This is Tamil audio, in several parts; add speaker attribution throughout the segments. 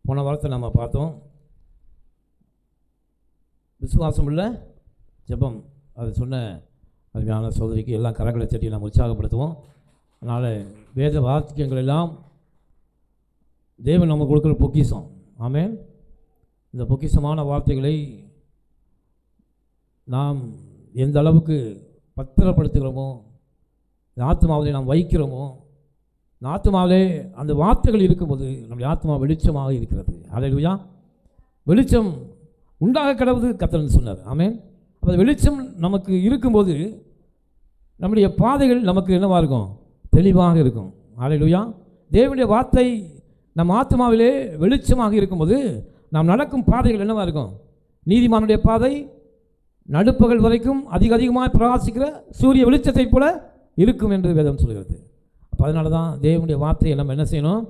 Speaker 1: போன வாரத்தை நம்ம பார்த்தோம். விசுவாசம் உள்ள ஜெபம், அது சொன்ன அருமையான சோதரிக்கு எல்லாம் கரங்களை தட்டி நாம் உற்சாகப்படுத்துவோம். அதனால் வேத வாக்கியங்கள் எல்லாம் தேவன் நம்ம கொடுக்குற பொக்கிஷம். ஆமென். இந்த பொக்கிஷமான வார்த்தைகளை நாம் எந்த அளவுக்கு பத்திரப்படுத்துகிறோமோ, ஆத்மாவிலே நாம் வைக்கிறோமோ, ஆத்மாவிலே அந்த வார்த்தைகள் இருக்கும்போது நம்முடைய ஆத்மா வெளிச்சமாக இருக்கிறது. அல்லேலூயா. வெளிச்சம் உண்டாக கடவுது கர்த்தர் சொன்னார். ஆமென். அப்போ வெளிச்சம் நமக்கு இருக்கும்போது நம்முடைய பாதைகள் நமக்கு என்னவாக இருக்கும்? தெளிவாக இருக்கும். அல்லேலூயா. தேவனுடைய வார்த்தை நம் ஆத்மாவிலே வெளிச்சமாக இருக்கும்போது நாம் நடக்கும் பாதைகள் என்னவாக இருக்கும்? நீதிமானுடைய பாதை நடுப்பகல் வரைக்கும் அதிகமாக பிரகாசிக்கிற சூரிய வெளிச்சத்தை போல இருக்கும் என்று வேதம் சொல்கிறது. அப்போ அதனால தான் தேவனுடைய வார்த்தையை நம்ம என்ன செய்யணும்?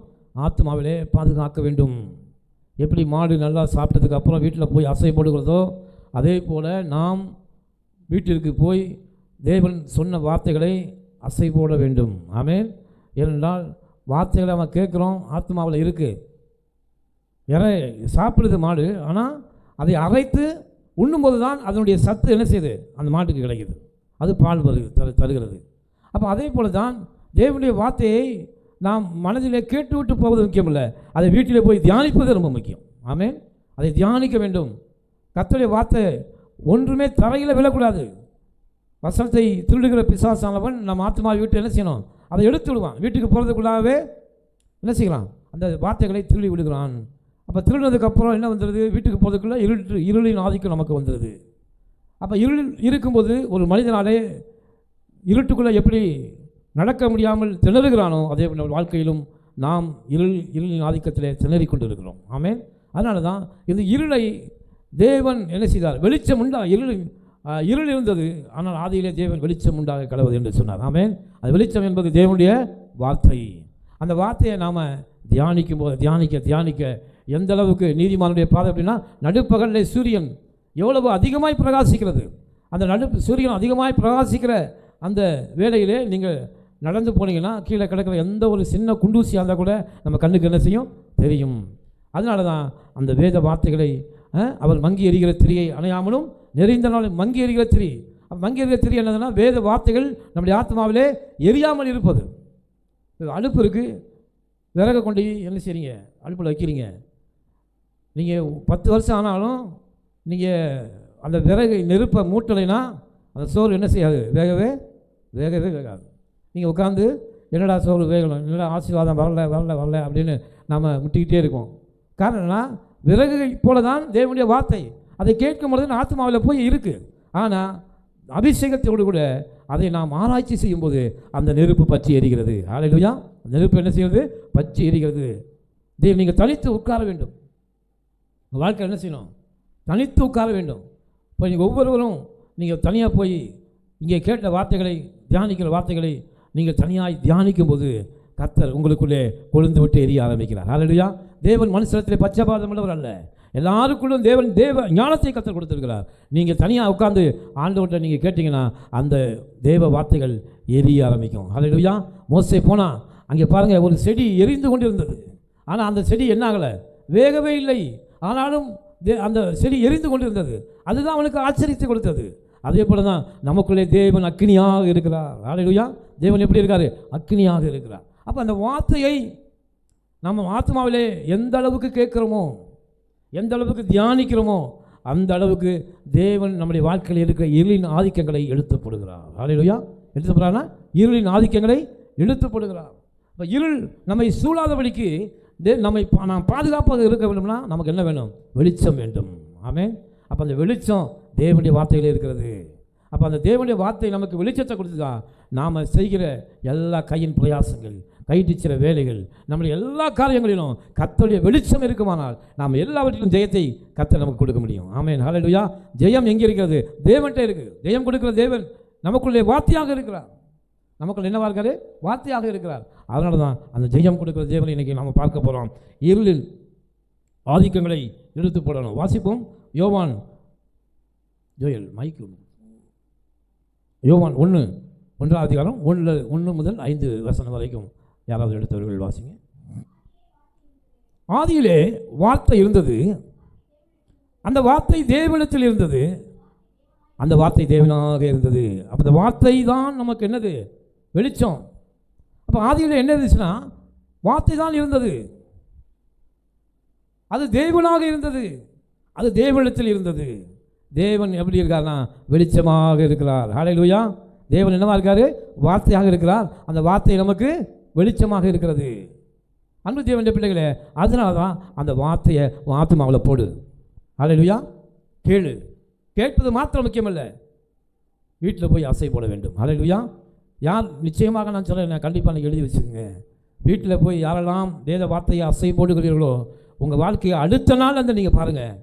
Speaker 1: ஆத்மாவிலே பாதுகாக்க வேண்டும். எப்படி மாடு நல்லா சாப்பிட்டதுக்கு அப்புறம் வீட்டில் போய் அசை போடுகிறதோ அதே போல் நாம் வீட்டிற்கு போய் தேவன் சொன்ன வார்த்தைகளை அசை போட வேண்டும். ஆமென். ஏனென்றால் வார்த்தைகளை நம்ம கேட்குறோம், ஆத்மாவில் இருக்குது. சாப்பிடுது மாடு, ஆனால் அதை அரைத்து உண்ணும்போது தான் அதனுடைய சத்து என்ன செய்யுது? அந்த மாட்டுக்கு கிடைக்குது, அது பால் தருகிறது. அப்போ அதே போல் தான் தேவனுடைய வார்த்தையை நாம் மனதிலே கேட்டு விட்டு போவது முக்கியம் இல்லை, அதை வீட்டிலே போய் தியானிப்பது ரொம்ப முக்கியம். ஆமென். அதை தியானிக்க வேண்டும். கர்த்தருடைய வார்த்தை ஒன்றுமே தரையில் விழக்கூடாது. வசனத்தை திருடுகிற பிசாசானவன் நம்ம ஆத்மா வீட்டு என்ன செய்யணும்? அதை எடுத்து விடுவான். வீட்டுக்கு போகிறதுக்குள்ளாகவே என்ன செய்யலாம்? அந்த வார்த்தைகளை திருடி விடுகிறான். அப்போ திருடினதுக்கப்புறம் என்ன வந்துடுது? வீட்டுக்கு போகிறதுக்குள்ளே இருளின் ஆதிக்கம் நமக்கு வந்துடுது. அப்போ இருள் இருக்கும்போது ஒரு மனிதனாலே இருட்டுக்குள்ளே எப்படி நடக்க முடியாமல் திணறுகிறானோ அதே வாழ்க்கையிலும் நாம் இருளின் ஆதிக்கத்திலே திணறி கொண்டு இருக்கிறோம். ஆமென். அதனால தான் இந்த இருளை தேவன் என்ன செய்தார்? வெளிச்சம் உண்டா இருள் இருந்தது, ஆனால் ஆதியிலே தேவன் வெளிச்சம் உண்டாக கடவுது என்று சொன்னார். ஆமென். அது வெளிச்சம் என்பது தேவனுடைய வார்த்தை. அந்த வார்த்தையை நாம் தியானிக்கும் போது தியானிக்க எந்த அளவுக்கு நீதிமானுடைய பாதை அப்படின்னா, நடுப்பகலில் சூரியன் எவ்வளவு அதிகமாய் பிரகாசிக்கிறது. அந்த சூரியன் அதிகமாய் பிரகாசிக்கிற அந்த வேளையிலே நீங்கள் நடந்து போனீங்கன்னா கீழே கிடக்கிற எந்த ஒரு சின்ன குண்டூசியாக இருந்தால் கூட நம்ம கண்ணுக்கு என்ன செய்யும்? தெரியும். அதனால தான் அந்த வேத வார்த்தைகளை அவர் மங்கி எறிகிற திரியை அணையாமலும் நெறிந்த நாள் மங்கி எறிகிற திரி. மங்கி எறிகிற திரி என்னதுன்னா வேத வார்த்தைகள் நம்முடைய ஆத்மாவிலே எரியாமல் இருப்பது. அடுப்பு இருக்குது, விறகை கொண்டு என்ன செய்கிறீங்க? அடுப்பில் வைக்கிறீங்க. நீங்கள் 10 வருஷம் ஆனாலும் நீங்கள் அந்த விறகு நெருப்பை மூட்டலைன்னா அந்த சோறு என்ன செய்யாது? வேகவே வேகாது. நீங்கள் உட்காந்து என்னடா சோறு வேகணும், என்னடா ஆசீர்வாதம் வரல அப்படின்னு நாம் முட்டிக்கிட்டே இருக்கோம். காரணம்னா விறகு போல தான் தேவனுடைய வார்த்தை. அதை கேட்கும் பொழுது ஆத்மாவில் போய் இருக்குது. ஆனால் அபிஷேகத்தோடு கூட அதை நாம் ஆராய்ச்சி செய்யும்போது அந்த நெருப்பு பற்றி எரிகிறது. அல்லேலூயா. நெருப்பு என்ன செய்கிறது? பற்றி எரிகிறது. நீங்கள் தனித்து உட்கார வேண்டும். உங்கள் வாழ்க்கை என்ன செய்யணும்? தனித்து உட்கார வேண்டும். இப்போ நீங்கள் ஒவ்வொருவரும் நீங்கள் தனியாக போய் இங்கே கேட்ட வார்த்தைகளை தியானிக்கிற வார்த்தைகளை நீங்கள் தனியாக தியானிக்கும் போது கர்த்தர் உங்களுக்குள்ளே கொழுந்து விட்டு எரிய ஆரம்பிக்கிறார். அல்லேலூயா. தேவன் மனுஷத்திலே பட்சபாதம் உள்ளவர் அல்ல. எல்லாருக்குள்ளும் தேவ ஞானத்தை கர்த்தர் கொடுத்திருக்கிறார். நீங்கள் தனியாக உட்கார்ந்து ஆண்டவர்கிட்ட நீங்கள் கேட்டிங்கன்னா அந்த தேவ வார்த்தைகள் எரிய ஆரம்பிக்கும். அல்லேலூயா. மோசே போனால் அங்கே பாருங்கள், ஒரு செடி எரிந்து கொண்டு இருந்தது. ஆனால் அந்த செடி என்ன ஆகலை? வேகவே இல்லை. ஆனாலும் அந்த செடி எரிந்து கொண்டு இருந்தது. அதுதான் அவனுக்கு ஆச்சரியத்தை கொடுத்தது. அதே போல தான் நமக்குள்ளே தேவன் அக்னியாக இருக்கிறார். அல்லேலூயா. தேவன் எப்படி இருக்கார்? அக்னியாக இருக்கிறார். அப்போ அந்த வார்த்தையை நம்ம ஆத்மாவிலே எந்த அளவுக்கு கேட்குறோமோ, எந்த அளவுக்கு தியானிக்கிறோமோ அந்த அளவுக்கு தேவன் நம்முடைய வாழ்க்கையில் இருக்கிற இருளின் ஆதிக்கங்களை எடுத்துப்படுகிறார். அல்லேலூயா. எடுத்துப்படுறான்னா இருளின் ஆதிக்கங்களை எடுத்துப்படுகிறார். இப்போ இருள் நம்மை சூழாதபடிக்கு நாம் பாதுகாப்பாக இருக்க வேண்டும்னா நமக்கு என்ன வேணும்? வெளிச்சம் வேண்டும். ஆமென். அப்போ அந்த வெளிச்சம் தேவனுடைய வார்த்தையில் இருக்கிறது. அப்போ அந்த தேவனுடைய வார்த்தை நமக்கு வெளிச்சத்தை கொடுத்துதா நாம் செய்கிற எல்லா கையின் பிரயாசங்கள், கைட்டிச்சிற வேலைகள், நம்முடைய எல்லா காரியங்களிலும் கர்த்தருடைய வெளிச்சம் இருக்குமானால் நாம் எல்லாவற்றிலும் ஜெயத்தை கர்த்தர் நமக்கு கொடுக்க முடியும். ஆமென். ஹல்லேலூயா. ஜெயம் எங்கே இருக்கிறது? தேவன்கிட்ட இருக்குது. ஜெயம் கொடுக்கிற தேவன் நமக்குள்ளே வார்த்தையாக இருக்கிறார். நமக்குள்ள என்னவா இருக்காரு? வார்த்தையாக இருக்கிறார். அதனால தான் அந்த ஜெயம் கொடுக்கிற தேவனை இன்றைக்கி நாம் பார்க்க போகிறோம். இருளில் ஆதிக்கங்களை எடுத்து போடணும். வாசிப்போம். யோவான் 1 அதிகாரம் 1 முதல் 5 வசனம் வரைக்கும் யாராவது எடுத்தவர்கள் வாசிங்க. ஆதியிலே வார்த்தை இருந்தது, அந்த வார்த்தை தேவனிடத்தில் இருந்தது, அந்த வார்த்தை தேவனாக இருந்தது. அப்போ அந்த வார்த்தை தான் நமக்கு என்னது? வெளிச்சம். அப்போ ஆதியில் என்ன இருந்துச்சுன்னா வார்த்தை தான் இருந்தது, அது தேவனாக இருந்தது, அது தேவனிடத்தில் இருந்தது. தேவன் எப்படி இருக்கார்னா வெளிச்சமாக இருக்கிறார். ஹல்லேலூயா. தேவன் என்னவா இருக்காரு? வார்த்தையாக இருக்கிறார். அந்த வார்த்தை நமக்கு வெளிச்சமாக இருக்கிறது. அன்பு தேவனுடைய பிள்ளைகளே, அதனால தான் அந்த வார்த்தையை ஆத்துமாவில் போடு. ஹல்லேலூயா. கேளு. கேட்பது மாத்திரம் முக்கியமல்ல, வீட்டில் போய் அசை போட வேண்டும். ஹல்லேலூயா. யார் நிச்சயமாக நான் சொல்ல கண்டிப்பாக நீங்கள் எழுதி வச்சுக்கோங்க. வீட்டில் போய் யாரெல்லாம் வேத வார்த்தையை அசை போடுகிறீர்களோ உங்கள் வாழ்க்கையை அடுத்த நாள் அந்த நீங்கள் பாருங்கள்,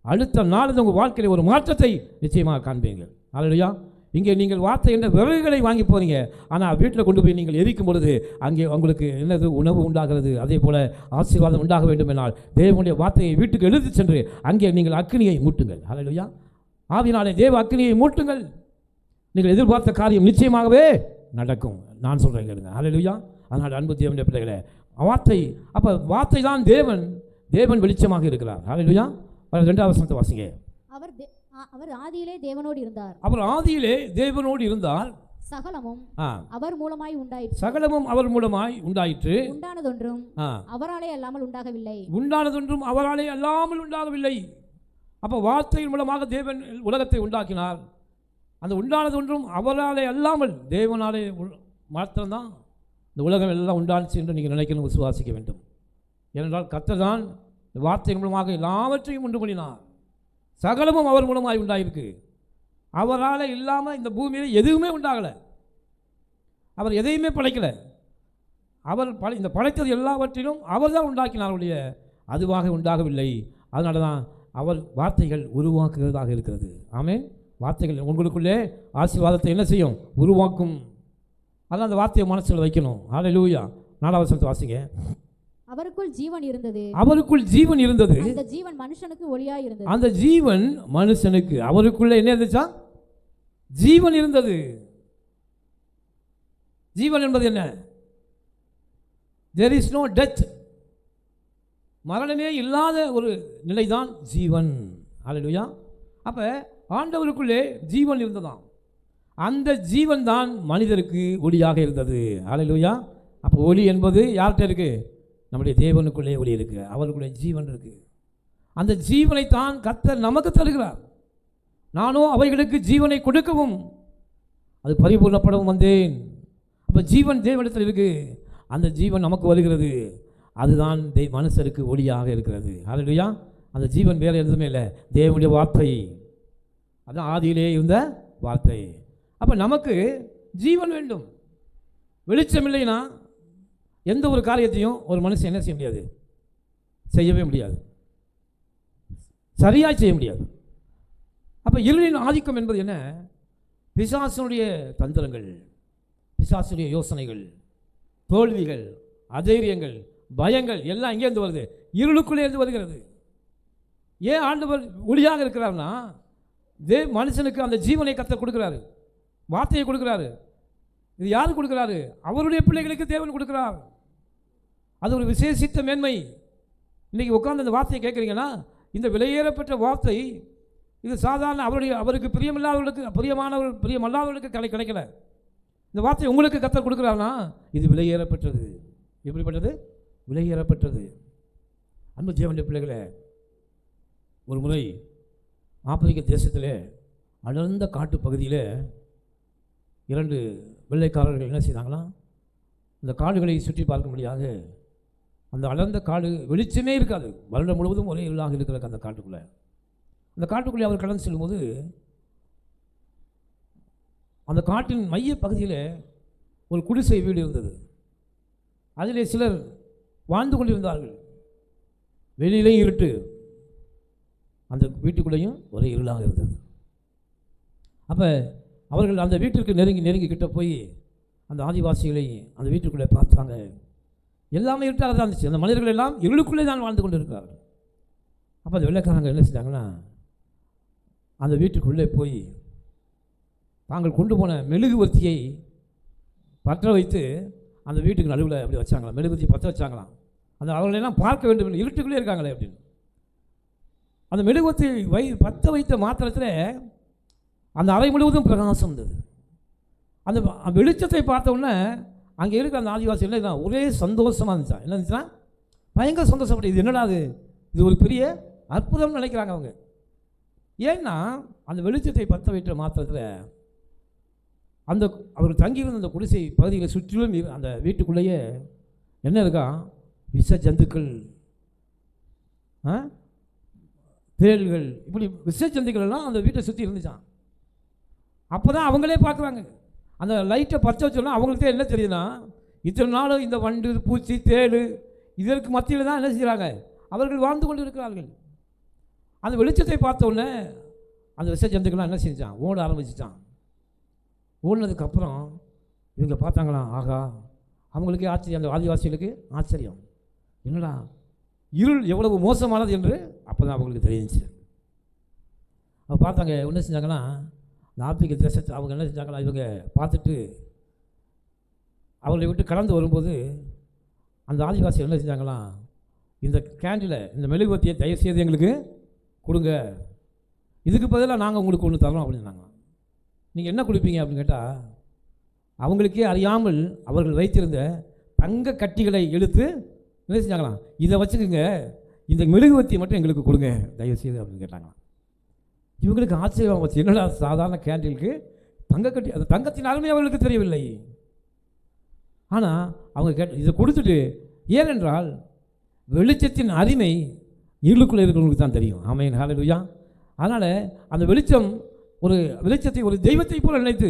Speaker 1: அடுத்த நாள் அந்த உங்கள் வாழ்க்கையில் ஒரு மாற்றத்தை நிச்சயமாக காண்பீங்க. ஹல்லேலூயா. இங்கே நீங்கள் வார்த்தை என்ற விறகுகளை வாங்கி போகிறீங்க, ஆனால் வீட்டில் கொண்டு போய் நீங்கள் எரிக்கும் பொழுது அங்கே உங்களுக்கு என்னது உணவு உண்டாகிறது. அதே போல் ஆசீர்வாதம் உண்டாக வேண்டும் என்றால் தேவனுடைய வார்த்தையை வீட்டுக்கு எழுதி சென்று அங்கே நீங்கள் அக்கினியை மூட்டுங்கள். ஹல்லேலூயா. ஆவினாலே தேவ அக்கினியை மூட்டுங்கள், நீங்கள் எதிர்பார்த்த காரியம் நிச்சயமாகவே நடக்கும். நான் சொல்கிறேன் கேளுங்க. ஹல்லேலூயா. அதனால் அன்பு தேவனுடைய பிள்ளைகளே, வார்த்தை, அப்போ வார்த்தை தான் தேவன். தேவன் வெளிச்சமாக இருக்கிறார். ஹல்லேலூயா. 2வது வசனத்தை வாசிங்க.
Speaker 2: அவர் ஆதியிலே தேவனோடு இருந்தார்.
Speaker 1: அவர் ஆதியிலே தேவனோடு இருந்தார்.
Speaker 2: சகலமும் அவர் மூலமாய் உண்டாயிற்று.
Speaker 1: சகலமும் அவர் மூலமாய் உண்டாயிற்று.
Speaker 2: உண்டானதொன்றும் அவராலே அல்லாமல் உண்டாகவில்லை.
Speaker 1: உண்டானதொன்றும் அவராலே அல்லாமல் உண்டாகவில்லை. அப்போ வார்த்தையின் மூலமாக தேவன் உலகத்தை உண்டாக்கினார். அந்த உண்டானதொன்றும் அவராலே அல்லாமல் தேவனாலே மாத்திரம்தான் இந்த உலகம் எல்லாம் உண்டாச்சு என்று நீங்கள் நினைக்கணும், விசுவாசிக்க வேண்டும். ஏனென்றால் கர்த்தர் தான் இந்த வார்த்தையின் மூலமாக எல்லாவற்றையும் உண்டு பண்ணினார். சகலமும் அவர் மூலமாய் உண்டாயிருக்கு. அவரால் இல்லாமல் இந்த பூமியில் எதுவுமே உண்டாகலை. அவர் எதையுமே படைக்கலை. அவர் இந்த படைத்தது எல்லாவற்றிலும் அவர் தான் உண்டாக்கினாருடைய அதுவாக உண்டாகவில்லை. அதனால தான் அவர் வார்த்தைகள் உருவாக்குகிறதாக இருக்கிறது. ஆமென். வார்த்தைகள் உங்களுக்குள்ளே ஆசீர்வாதத்தை என்ன செய்யும்? உருவாக்கும். அதான் அந்த வார்த்தையை மனசில் வைக்கணும். ஹல்லேலூயா. 4வது வசனத்தை வாசிங்க.
Speaker 2: அவருக்குள் ஜீவன் இருந்தது.
Speaker 1: அவருக்குள் ஜீவன் இருந்தது.
Speaker 2: அந்த ஜீவன் மனுஷனுக்கு ஒளியாய் இருந்தது.
Speaker 1: அந்த ஜீவன் மனுஷனுக்கு, அவருக்குள்ள என்ன இருந்துச்சா? ஜீவன் இருந்தது. ஜீவன் என்பது என்ன? there is no death. மரணமே இல்லாத ஒரு நிலைதான் ஜீவன். ஹல்லேலூயா. அப்போ ஆண்டவருக்குள்ளே ஜீவன் இருந்ததாம். அந்த ஜீவன் தான் மனிதருக்கு ஒளியாக இருந்தது. ஹல்லேலூயா. அப்போ ஒளி என்பது யார்கிட்ட இருக்குது? நம்முடைய தேவனுக்குள்ளே ஒளி இருக்குது, அவருக்குள்ளே ஜீவன் இருக்குது. அந்த ஜீவனை தான் கர்த்தர் நமக்கு தருகிறார். நானோ அவைகளுக்கு ஜீவனை கொடுக்கவும் அது பரிபூர்ணப்படவும் வந்தேன். அப்போ ஜீவன் தேவனிடத்தில் இருக்குது, அந்த ஜீவன் நமக்கு வருகிறது. அதுதான் மனுஷருக்கு ஒளியாக இருக்கிறது. ஹல்லேலூயா. அந்த ஜீவன் வேறு எதுவுமே இல்லை, தேவனுடைய வார்த்தை. அதான் ஆதியிலே இருந்த வார்த்தை. அப்போ நமக்கு ஜீவன் வேண்டும். வெளிச்சம் இல்லைன்னா எந்த ஒரு காரியத்தையும் ஒரு மனுஷன் என்ன செய்ய முடியாது? செய்யவே முடியாது, சரியாக செய்ய முடியாது. அப்போ இருளின் ஆதிக்கம் என்பது என்ன? பிசாசுடைய தந்திரங்கள், பிசாசுடைய யோசனைகள், தோல்விகள், அதைரியங்கள், பயங்கள் எல்லாம் எங்கேருந்து வருது? இருளுக்குள்ளே இருந்து வருகிறது. ஏன் ஆண்டவர் ஒளியாக இருக்கிறார்னா மனுஷனுக்கு அந்த ஜீவனை கர்த்தர் கொடுக்குறாரு, வார்த்தையை கொடுக்குறாரு. இது யார் கொடுக்குறாரு? அவருடைய பிள்ளைகளுக்கு தேவன் கொடுக்குறார். அது ஒரு விசேஷித்த மேன்மை. இன்றைக்கி உட்கார்ந்து அந்த வார்த்தையை கேட்குறீங்கன்னா, இந்த விலையேறப்பட்ட வார்த்தை இது சாதாரண அவருக்கு பிரியமில்லாதவர்களுக்கு, பிரியமல்லாதவர்களுக்கு கிடைக்கல. இந்த வார்த்தை உங்களுக்கு கர்த்தர் கொடுக்குறாருன்னா இது விலையேறப்பட்டது. எப்படிப்பட்டது? விலையேறப்பட்டது. அன்பு தேவனுடைய பிள்ளைகளே, ஒரு முறை ஆப்பிரிக்க தேசத்தில் அடர்ந்த காட்டு பகுதியில் 2 வெள்ளைக்காரர்கள் என்ன செய்தாங்களா, இந்த காடுகளை சுற்றி பார்க்க முடியாது. அந்த அடர்ந்த காடு வெளிச்சமே இருக்காது, வருடம் முழுவதும் ஒரே இருளாக இருக்கிற அந்த காட்டுக்குள்ளே. அந்த காட்டுக்குள்ளே அவர் கடந்து செல்லும்போது அந்த காட்டின் மைய பகுதியில் ஒரு குடிசை வீடு இருந்தது. அதிலே சிலர் வாழ்ந்து கொண்டிருந்தார்கள். வெளியிலையும் இருட்டு, அந்த வீட்டுக்குள்ளேயும் ஒரே இருளாக இருந்தது. அப்போ அவர்கள் அந்த வீட்டிற்கு நெருங்கி கிட்ட போய் அந்த ஆதிவாசிகளை அந்த வீட்டுக்குள்ளே பார்த்தாங்க. எல்லாமே இருட்டாக தான் இருந்துச்சு. அந்த மனிதர்கள் எல்லாம் இருளுக்குள்ளே தான் வாழ்ந்து கொண்டு இருக்கிறார்கள். அப்போ அந்த வெள்ளைக்காரங்க என்ன செஞ்சாங்கன்னா, அந்த வீட்டுக்குள்ளே போய் தாங்கள் கொண்டு போன மெழுகுவர்த்தியை பற்ற வைத்து அந்த வீட்டுக்கு நடுவில் அப்படி வச்சாங்களாம். மெழுகுவர்த்தியை பற்ற வச்சாங்களாம். அந்த அவர்களெல்லாம் பார்க்க வேண்டும் என்று, இருட்டுக்குள்ளே இருக்காங்களே அப்படின்னு. அந்த மெழுகுவர்த்தி பற்ற வைத்த மாத்திரத்தில் அந்த அறை முழுவதும் பிரகாசம் இருந்தது. அந்த வெளிச்சத்தை பார்த்த உடனே அங்கே இருக்கிற அந்த ஆதிவாசி என்ன ஒரே சந்தோஷமாக இருந்துச்சா. என்ன இருந்துச்சுன்னா பயங்கர சந்தோஷப்பட்டு, இது என்னடா இது ஒரு பெரிய அற்புதம்னு நினைக்கிறாங்க அவங்க. ஏன்னா அந்த வெளிச்சத்தை பற்ற வைத்த மாத்திரத்தில் அந்த அவர் தங்கியிருந்த அந்த குடிசை பகுதிகளை சுற்றிலும் அந்த வீட்டுக்குள்ளேயே என்ன இருக்கா, விஷ ஜந்துக்கள், தேள்கள், இப்படி விஷ ஜந்துக்கள் எல்லாம் அந்த வீட்டை சுற்றி இருந்துச்சான். அப்போ தான் அவங்களே பார்க்குறாங்க. அந்த லைட்டை பற்ற வச்சோன்னா அவங்களுக்கு என்ன தெரியுதுன்னா, இத்தனை நாள் இந்த வண்டு, பூச்சி, தேள் இதற்கு மத்தியில் தான் என்ன செய்கிறாங்க, அவர்கள் வாழ்ந்து கொண்டு இருக்கிறார்கள். அந்த வெளிச்சத்தை பார்த்த உடனே அந்த விஷ ஜந்துக்கள்லாம் என்ன செஞ்சான், ஓட ஆரம்பிச்சிட்டான். ஓடினதுக்கப்புறம் இவங்க பார்த்தாங்களாம், ஆகா, அவங்களுக்கே ஆச்சரியம், அந்த ஆதிவாசிகளுக்கு ஆச்சரியம், என்னடா இருள் எவ்வளவு மோசமானது என்று அப்போ தான் அவங்களுக்கு தெரிஞ்சிச்சு. அப்போ பார்த்தாங்க, என்ன செஞ்சாங்கன்னா இந்த ஆப்பிரிக்க தேசத்தை அவங்க என்ன செஞ்சாங்களா, இவங்க பார்த்துட்டு அவங்களை விட்டு கடந்து வரும்போது அந்த ஆதிவாசி என்ன செஞ்சாங்களாம், இந்த கேண்டிலை, இந்த மெழுகுவர்த்தியை தயவுசெய்து எங்களுக்கு கொடுங்க, இதுக்கு பதிலாக நாங்கள் உங்களுக்கு ஒன்று தரோம் அப்படின்னாங்க. நீங்கள் என்ன கொடுப்பீங்க அப்படின்னு கேட்டால், அவங்களுக்கே அறியாமல் அவர்கள் வைத்திருந்த தங்க கட்டிகளை எடுத்து என்ன செஞ்சாங்களாம், இதை வச்சுக்கோங்க, இந்த மெழுகுவர்த்தியை மட்டும் எங்களுக்கு கொடுங்க தயவுசெய்து அப்படின்னு கேட்டாங்களாம். இவங்களுக்கு ஆச்சரியம் வச்சு, என்னடா சாதாரண கேண்டிலுக்கு தங்க கட்டி, அந்த தங்கத்தின் அருமை அவர்களுக்கு தெரியவில்லை. ஆனால் அவங்க இதை கொடுத்துட்டு, ஏனென்றால் வெளிச்சத்தின் அருமை இருளுக்குள்ளே இருக்கிறவங்களுக்கு தான் தெரியும். ஆமென், ஹல்லேலூயா. அதனால் அந்த வெளிச்சத்தை ஒரு தெய்வத்தை போல நினைத்து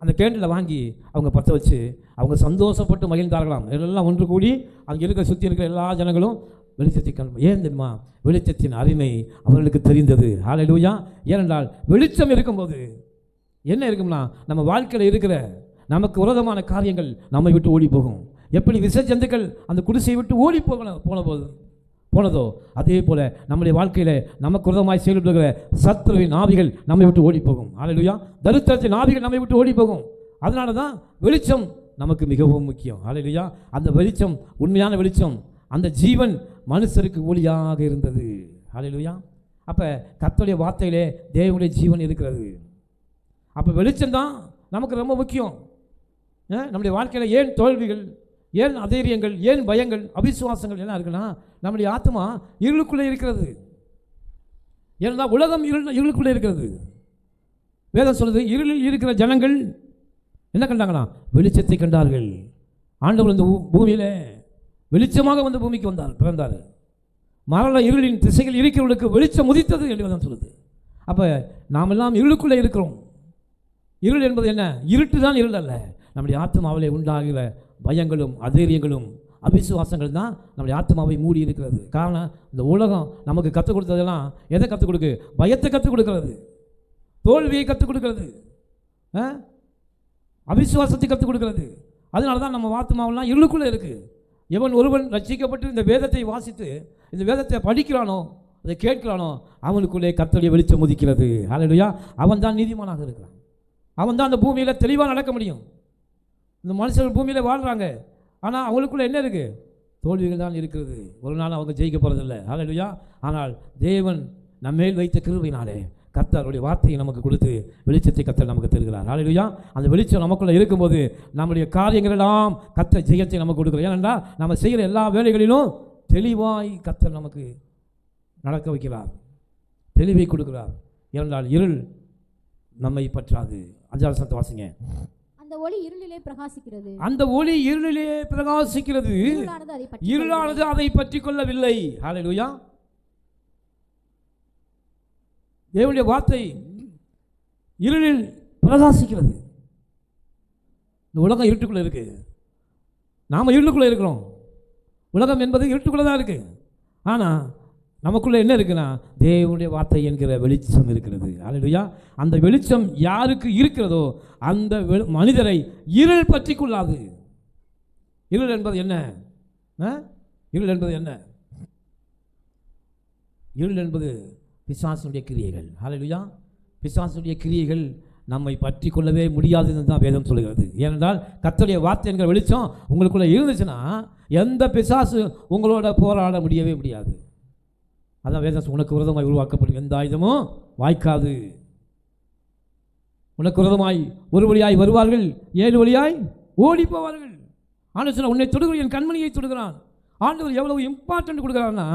Speaker 1: அந்த கேண்டிலை வாங்கி அவங்க பற்ற வச்சு அவங்க சந்தோஷப்பட்டு மகிழ்ந்தார்களாம். எல்லாம் ஒன்று கூடி அங்கே இருக்கிற சுற்றி இருக்கிற எல்லா ஜனங்களும் வெளிச்சத்தை ஏன் தெரியுமா, வெளிச்சத்தின் அருமை அவர்களுக்கு தெரிந்தது. ஹல்லேலூயா. ஏனென்றால் வெளிச்சம் இருக்கும்போது என்ன இருக்கும்னா, நம்ம வாழ்க்கையில் இருக்கிற நமக்கு விரோதமான காரியங்கள் நம்மை விட்டு ஓடி போகும். எப்படி விஷ ஜந்துக்கள் அந்த குடிசையை விட்டு ஓடி போனதோ அதே போல நம்முடைய வாழ்க்கையில் நமக்கு விரோதமாய் செயல்படுகிற சத்துருவின் ஆவிகள் நம்மை விட்டு ஓடி போகும். ஹல்லேலூயா. தரித்திரத்தின் ஆவிகள் நம்மை விட்டு ஓடி போகும். அதனால தான் வெளிச்சம் நமக்கு மிகவும் முக்கியம். ஹல்லேலூயா. அந்த வெளிச்சம், உண்மையான வெளிச்சம், அந்த ஜீவன் மனுஷருக்கு ஒளியாக இருந்தது. ஹல்லேலூயா. அப்போ கர்த்தருடைய வார்த்தையிலே தேவனுடைய ஜீவன் இருக்கிறது. அப்போ வெளிச்சம்தான் நமக்கு ரொம்ப முக்கியம். நம்முடைய வாழ்க்கையில் ஏன் தோல்விகள், ஏன் அதைரியங்கள், ஏன் பயங்கள், அவிசுவாசங்கள் என்ன இருக்குன்னா, நம்முடைய ஆத்மா இருளுக்குள்ளே இருக்கிறது. ஏன்னா உலகம் இருளுக்குள்ளே இருக்கிறது. வேதம் சொல்லுது, இருளில் இருக்கிற ஜனங்கள் என்ன கண்டாங்களா, வெளிச்சத்தை கண்டார்கள். ஆண்டவர் இந்த பூமியில் வெளிச்சமாக வந்து பூமிக்கு பிறந்தார். மரண இருளின் திசைகள் இருக்கிறவர்களுக்கு வெளிச்சம் உதித்தது என்று வேதம் சொல்லுது. அப்போ நாம் எல்லாம் இருளுக்குள்ளே இருக்கிறோம். இருள் என்பது என்ன, இருட்டு தான் இருள் அல்ல. நம்முடைய ஆத்மாவிலே உண்டாகிற பயங்களும் அதைரியங்களும் அவிசுவாசங்கள் தான் நம்முடைய ஆத்மாவை மூடி இருக்கிறது. காரணம், இந்த உலகம் நமக்கு கற்றுக் கொடுத்ததெல்லாம் எதை கற்றுக் கொடுக்கு, பயத்தை கற்றுக் கொடுக்கிறது, தோல்வியை கற்றுக் கொடுக்கிறது, அவிசுவாசத்தை கற்றுக் கொடுக்கிறது. அதனால தான் நம்ம ஆத்மாவெல்லாம் இருளுக்குள்ளே இருக்குது. எவன் ஒருவன் ரட்சிக்கப்பட்டு இந்த வேதத்தை வாசித்து இந்த வேதத்தை படிக்கிறானோ, அதை கேட்கிறானோ, அவனுக்குள்ளே கர்த்தருடைய வெளிச்சம் உதிக்கிறது. ஹல்லேலூயா. அவன் தான் நீதிமானாக இருக்கிறான். அவன் தான் அந்த பூமியில் தெளிவாக நடக்க முடியும். இந்த மனுஷர்கள் பூமியில் வாழ்கிறாங்க, ஆனால் அவங்களுக்குள்ளே என்ன இருக்குது, தோல்விகள் தான் இருக்கிறது. ஒரு நாள் அவங்க ஜெயிக்க போகிறதில்லை. ஹல்லேலூயா. ஆனால் தேவன் நம்மேல் வைத்த கிருபையினாலே கர்த்தருடைய வார்த்தையை நமக்கு கொடுத்து வெளிச்சத்தை கர்த்தர் நமக்கு தருகிறார். ஹல்லேலூயா. அந்த வெளிச்சம் நமக்குள்ளே இருக்கும்போது நம்முடைய காரியங்கள் எல்லாம் கர்த்தர் ஜெயத்தை நமக்கு கொடுக்குறோம். ஏனென்றால் நம்ம செய்கிற எல்லா வேலைகளிலும் தெளிவாய் கர்த்தர் நமக்கு நடக்க வைக்கிறார், தெளிவை கொடுக்கிறார். ஏனென்றால் இருள் நம்மை பற்றாது. 5வது வசனத்தை வாசிங்க.
Speaker 2: அந்த ஒளி இருளிலே பிரகாசிக்கிறது.
Speaker 1: அந்த ஒளி இருளிலே பிரகாசிக்கிறது, இருளானது அதை பற்றி கொள்ளவில்லை. ஹல்லேலூயா. தேவனுடைய வார்த்தை இருளில் பிரகாசிக்கிறது. இந்த உலகம் இருட்டுக்குள்ளே இருக்கு, நாம் இருளுக்குள்ளே இருக்கிறோம். உலகம் என்பது இருட்டுக்குள்ளே தான் இருக்கு. ஆனால் நமக்குள்ளே என்ன இருக்குன்னா, தேவனுடைய வார்த்தை என்கிற வெளிச்சம் இருக்கிறது. ஹல்லேலூயா. அந்த வெளிச்சம் யாருக்கு இருக்கிறதோ அந்த மனிதரை இருள் பற்றி கொள்ளாது. இருள் என்பது என்ன? இருள் என்பது என்ன? இருள் என்பது பிசாசுடைய கிரியைகள். ஹல்லேலூயா. பிசாசுடைய கிரியைகள் நம்மை பற்றி கொள்ளவே முடியாதுன்னு தான் வேதம் சொல்கிறது. ஏனென்றால் கர்த்தருடைய வார்த்தை என்கிற வெளிச்சம் உங்களுக்குள்ளே இருந்துச்சுன்னா எந்த பிசாசு உங்களோட போராட முடியவே முடியாது. அதான் வேதம், உனக்கு விரோதமாய் உருவாக்கப்படும் எந்த ஆயுதமும் வாய்க்காது. உனக்கு விரோதமாய் ஒரு வழியாய் வருவார்கள், 7 வழியாய் ஓடி போவார்கள். ஆண்டவர் உன்னை தொடுகிற என் கண்மணியை தொடுகிறான். ஆண்டவர் எவ்வளவு இம்பார்ட்டன்ட் கொடுக்குறாருன்னா,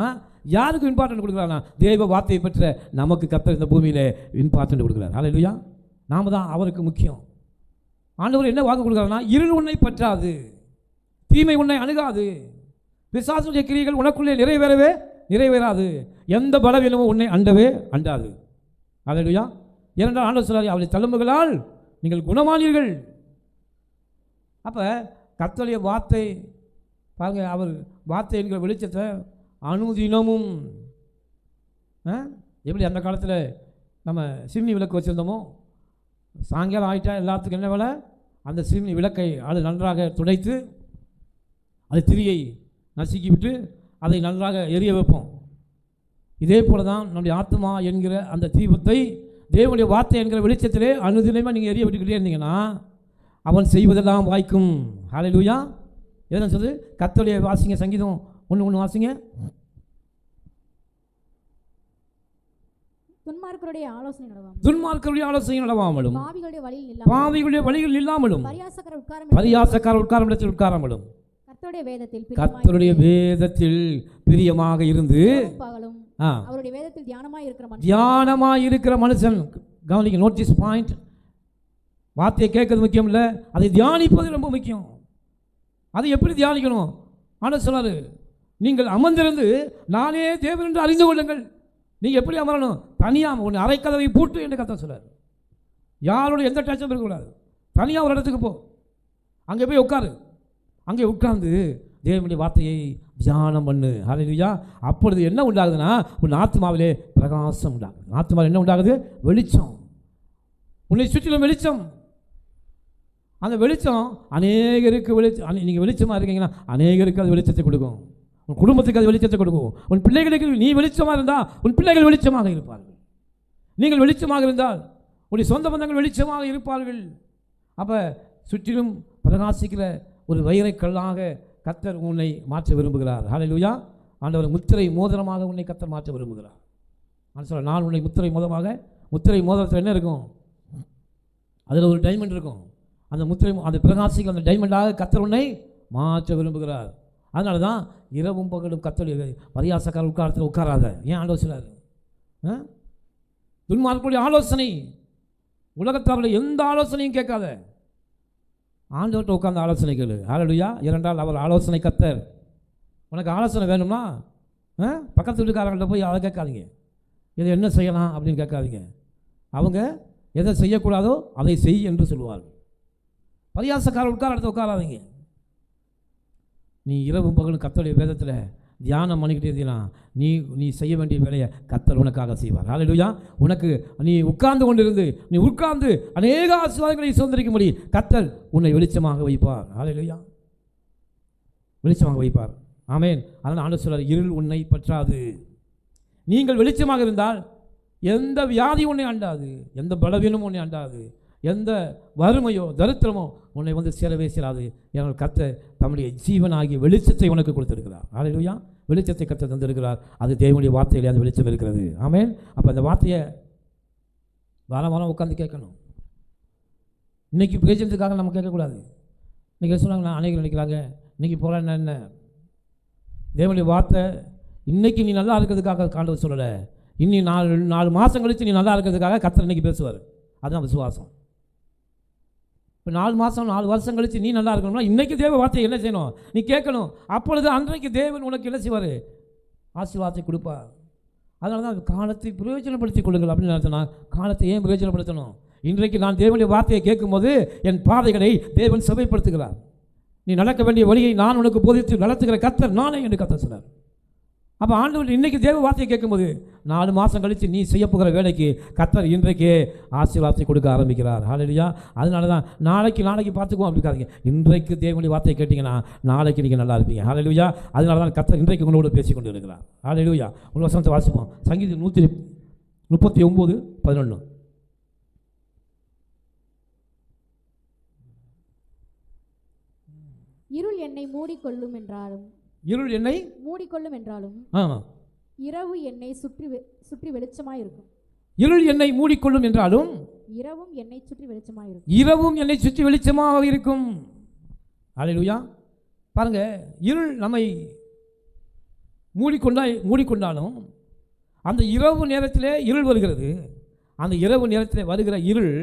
Speaker 1: யாருக்கு இம்பார்ட்டன்ட் கொடுக்குறாருன்னா தேவ வார்த்தையை பெற்ற நமக்கு கர்த்தர் இந்த பூமியில் இம்பார்ட்டன்ட் கொடுக்குறார். ஹல்லேலூயா. நாம தான் அவருக்கு முக்கியம். ஆண்டவர் என்ன வாக்கு கொடுக்குறாருன்னா, இருள் உன்னை பற்றாது, தீமை உன்னை அணுகாது, பிசாசுடைய கிரியைகள் உனக்குள்ளே நிறைவேறாது, எந்த பலவீனமும் உன்னை அண்டவே அண்டாது. ஹல்லேலூயா. ஏனென்றால் ஆண்டவர் சொல்றார், அவருடைய தழும்புகளால் நீங்கள் குணமானீர்கள். அப்போ கர்த்தருடைய வார்த்தை பாருங்க, அவர் வார்த்தை என்கிற வெளிச்சத்தை அனுதினமும் எப்படி அந்த காலத்தில் நம்ம சிம்னி விளக்கு வச்சுருந்தோமோ, சாயங்காலம் ஆகிட்டா எல்லாத்துக்கும் என்ன வேலை, அந்த சிம்னி விளக்கை அது நன்றாக துடைத்து அது திரியை நசுக்கி விட்டு அதை நன்றாக எரிய வைப்போம். இதே போல தான் நம்முடைய ஆத்மா என்கிற அந்த தீபத்தை தேவனுடைய வார்த்தை என்கிற வெளிச்சத்திலே அனுதினமாக நீங்கள் எரிய விட்டுக்கிட்டே இருந்தீங்கன்னா அவன் செய்வதெல்லாம் வாய்க்கும். ஹல்லேலூயா. எதுன்னு சொல்லுது, கர்த்தருடைய வாசிங்க, சங்கீதம் 1:1 வாசிங்க.
Speaker 2: துன்மார்க்கருடைய ஆலோசனை
Speaker 1: நடவாமலும் பாவிகளுடைய வழியில் இல்லாமலும் பரியாசக்கார உட்காரும் இடத்தில் உட்காராமலும் கர்த்தருடைய வேதத்தில் பிரியமாக இருந்து
Speaker 2: அவருடைய வேதத்தில்
Speaker 1: தியானமாய் இருக்கிற மனுஷன். கவனிக்க, நோட்டீஸ் பாயிண்ட். வார்த்தையை கேட்கறது முக்கியம் இல்லை, அதை தியானிப்பது ரொம்ப முக்கியம். அதை எப்படி தியானிக்கணும்? ஆண்டவர் சொல்றாரு, நீங்கள் அமர்ந்திருந்து நானே தேவன் என்று அறிந்து கொள்ளுங்கள். நீங்கள் எப்படி அமரணும்? தனியாக உன் அரைக்கதவை பூட்டு என்று கர்த்தர் சொல்றாரு. யாரோட எந்த டச்சும் இருக்கக்கூடாது. தனியாக ஒரு இடத்துக்கு போ, அங்கே போய் உட்காரு. அங்கே உட்கார்ந்து தேவனுடைய வார்த்தையை தியானம் பண்ணு. ஹல்லேலூயா. அப்பொழுது என்ன உண்டாகுதுன்னா, உன் ஆத்மாவிலே பிரகாசம் உண்டாகுது. ஆத்மாவில் என்ன உண்டாகுது? வெளிச்சம். உன்னை சுற்றிலும் வெளிச்சம். அந்த வெளிச்சம் அநேகருக்கு வெளிச்சம். நீங்கள் வெளிச்சமாக இருக்கீங்கன்னா அநேகருக்கு அது வெளிச்சத்தை கொடுக்கும். உன் குடும்பத்துக்கு அது வெளிச்சத்தை கொடுக்கும். உன் பிள்ளைகளுக்கு நீ வெளிச்சமாக இருந்தால் உன் பிள்ளைகள் வெளிச்சமாக இருப்பார்கள். நீங்கள் வெளிச்சமாக இருந்தால் உன்னுடைய சொந்த பந்தங்கள் வெளிச்சமாக இருப்பார்கள். அப்போ சுற்றிலும் பிரகாசிக்கிற ஒரு வைரக்கல்லாக கர்த்தர் உன்னை மாற்ற விரும்புகிறார். ஹல்லேலூயா. ஆண்டவர் முத்திரை மோதிரமாக உன்னை கர்த்தர் மாற்ற விரும்புகிறார். நான் உன்னை முத்திரை மோதிரத்தில் என்ன இருக்கும்? அதில் ஒரு டைமண்ட் இருக்கும். அந்த முத்திரை, அந்த பிரகாசிக்கிற அந்த டைமண்டாக கர்த்தர் உன்னை மாற்ற விரும்புகிறார். அதனால தான் இரவும் பகலும் கர்த்தருடைய பரியாசக்கார உட்காரத்தில் உட்காராத. ஏன் ஆண்டவர் சொல்றாரு? துன்மார்க்கருடைய ஆலோசனை, உலகத்தாருடைய எந்த ஆலோசனையும் கேட்காத. ஆண்டவர்கிட்ட உட்கார்ந்த ஆலோசனை கேளு. ஹல்லேலூயா. இரண்டால் அவர் ஆலோசனை கர்த்தர். உனக்கு ஆலோசனை வேணும்னா பக்கத்து வீட்டுக்காரங்கள்ட்ட போய் அதை கேட்காதீங்க. இதை என்ன செய்யலாம் அப்படின்னு கேட்காதீங்க. அவங்க எதை செய்யக்கூடாதோ அதை செய் என்று சொல்லுவார்கள். பரியாசக்கார உட்கார இடத்துல உட்காராதீங்க. நீ இரவும் பகலும் கர்த்தருடைய வேதத்தில் தியானம் பண்ணிக்கிட்டே இருந்தீங்கன்னா நீ செய்ய வேண்டிய வேலையை கர்த்தர் உனக்காக செய்வார். ஹல்லேலூயா. உனக்கு நீ உட்கார்ந்து கொண்டிருந்து நீ உட்கார்ந்து அநேக ஆசீர்வாதங்களை சுதந்திரிக்கும்படி கர்த்தர் உன்னை வெளிச்சமாக வைப்பார். ஹல்லேலூயா. வெளிச்சமாக வைப்பார். ஆமென். அதனால் ஆண்டவர் சொல்றார், இருள் உன்னை பற்றாது. நீங்கள் வெளிச்சமாக இருந்தால் எந்த வியாதி உன்னை அண்டாது, எந்த பலவீனமும் உன்னை அண்டாது, எந்த வறுமையோ தரித்திரமோ உன்னை வந்து சேரவே சேராது. ஏனால் கர்த்தர் தம்முடைய ஜீவனாகிய வெளிச்சத்தை உனக்கு கொடுத்திருக்கிறார். ஹல்லேலூயா. வெளிச்சத்தை கர்த்தர் தந்திருக்கிறார். அது தேவனுடைய வார்த்தையிலே அந்த வெளிச்சம் இருக்கிறது. ஆமென். அப்போ அந்த வார்த்தையை வாரம் உட்காந்து கேட்கணும். இன்றைக்கி பிரயோஜனத்துக்காக நம்ம கேட்கக்கூடாது. இன்றைக்கி சொன்னாங்க, நான் அநேகர் நினைக்கிறாங்க இன்றைக்கி போகலாம் என்ன, தேவனுடைய வார்த்தை இன்றைக்கி நீ நல்லா இருக்கிறதுக்காக ஆண்டவர் சொல்லலை, இன்னி 4 மாதம் கழித்து நீ நல்லா இருக்கிறதுக்காக கர்த்தர் இன்றைக்கி பேசுவார். அதுதான் விசுவாசம். இப்போ 4 மாதம் 4 வருஷம் கழித்து நீ நல்லா இருக்கணும்னா இன்றைக்கி தேவ வார்த்தையை என்ன செய்யணும்? நீ கேட்கணும். அப்பொழுது அன்றைக்கு தேவன் உனக்கு என்ன செய்வார்? ஆசீர்வாதத்தை கொடுப்பார். அதனால தான் காலத்தை பிரயோஜனப்படுத்திக் கொள்ளுங்கள் அப்படின்னு சொன்னால், காலத்தை ஏன் பிரயோஜனப்படுத்தணும்? இன்றைக்கு நான் தேவனுடைய வார்த்தையை கேட்கும்போது என் பாதைகளை தேவன் சபைப்படுத்துகிறார். நீ நடக்க வேண்டிய வழியை நான் உனக்கு போதித்து நடத்துகிற கர்த்தர் நானே என்று கர்த்தர் சொன்னார். அப்போ ஆண்டவர் இன்றைக்கி தேவ வார்த்தையை கேட்கும்போது 4 மாதம் கழித்து நீ செய்ய போகிற வேலைக்கு கர்த்தர் இன்றைக்கே ஆசீர்வாதத்தை கொடுக்க ஆரம்பிக்கிறார். ஹல்லேலூயா. அதனால தான் நாளைக்கு பார்த்துக்குவோம் அப்படி இருக்காதீங்க. இன்றைக்கு தேவனுடைய வார்த்தையை கேட்டிங்கன்னா நாளைக்கு நீங்கள் நல்லா இருப்பீங்க. ஹல்லேலூயா. அதனால தான் கர்த்தர் இன்றைக்கு உங்களோடு பேசி கொண்டு இருக்கிறார். ஹல்லேலூயா. ஒரு வசனத்தை வாசிப்போம். சங்கீதம் 139:11.
Speaker 2: இருள் என்னை மூடிக்கொள்ளும் என்றாலும்
Speaker 1: இருள் என்னை
Speaker 2: மூடிக்கொள்ளும் என்றாலும் இரவு என்னை சுற்றி வெளிச்சமாயிருக்கும்.
Speaker 1: இருள் என்னை மூடிக்கொள்ளும் என்றாலும்
Speaker 2: இரவும் என்னை சுற்றி வெளிச்சமாயிருக்கும்.
Speaker 1: இரவும் என்னை சுற்றி வெளிச்சமாக இருக்கும். அல்லேலூயா. பாருங்க, இருள் நம்மை மூடிக்கொண்டாலும் அந்த இரவு நேரத்திலே இருள் வருகிறது. அந்த இரவு நேரத்திலே வருகிற இருள்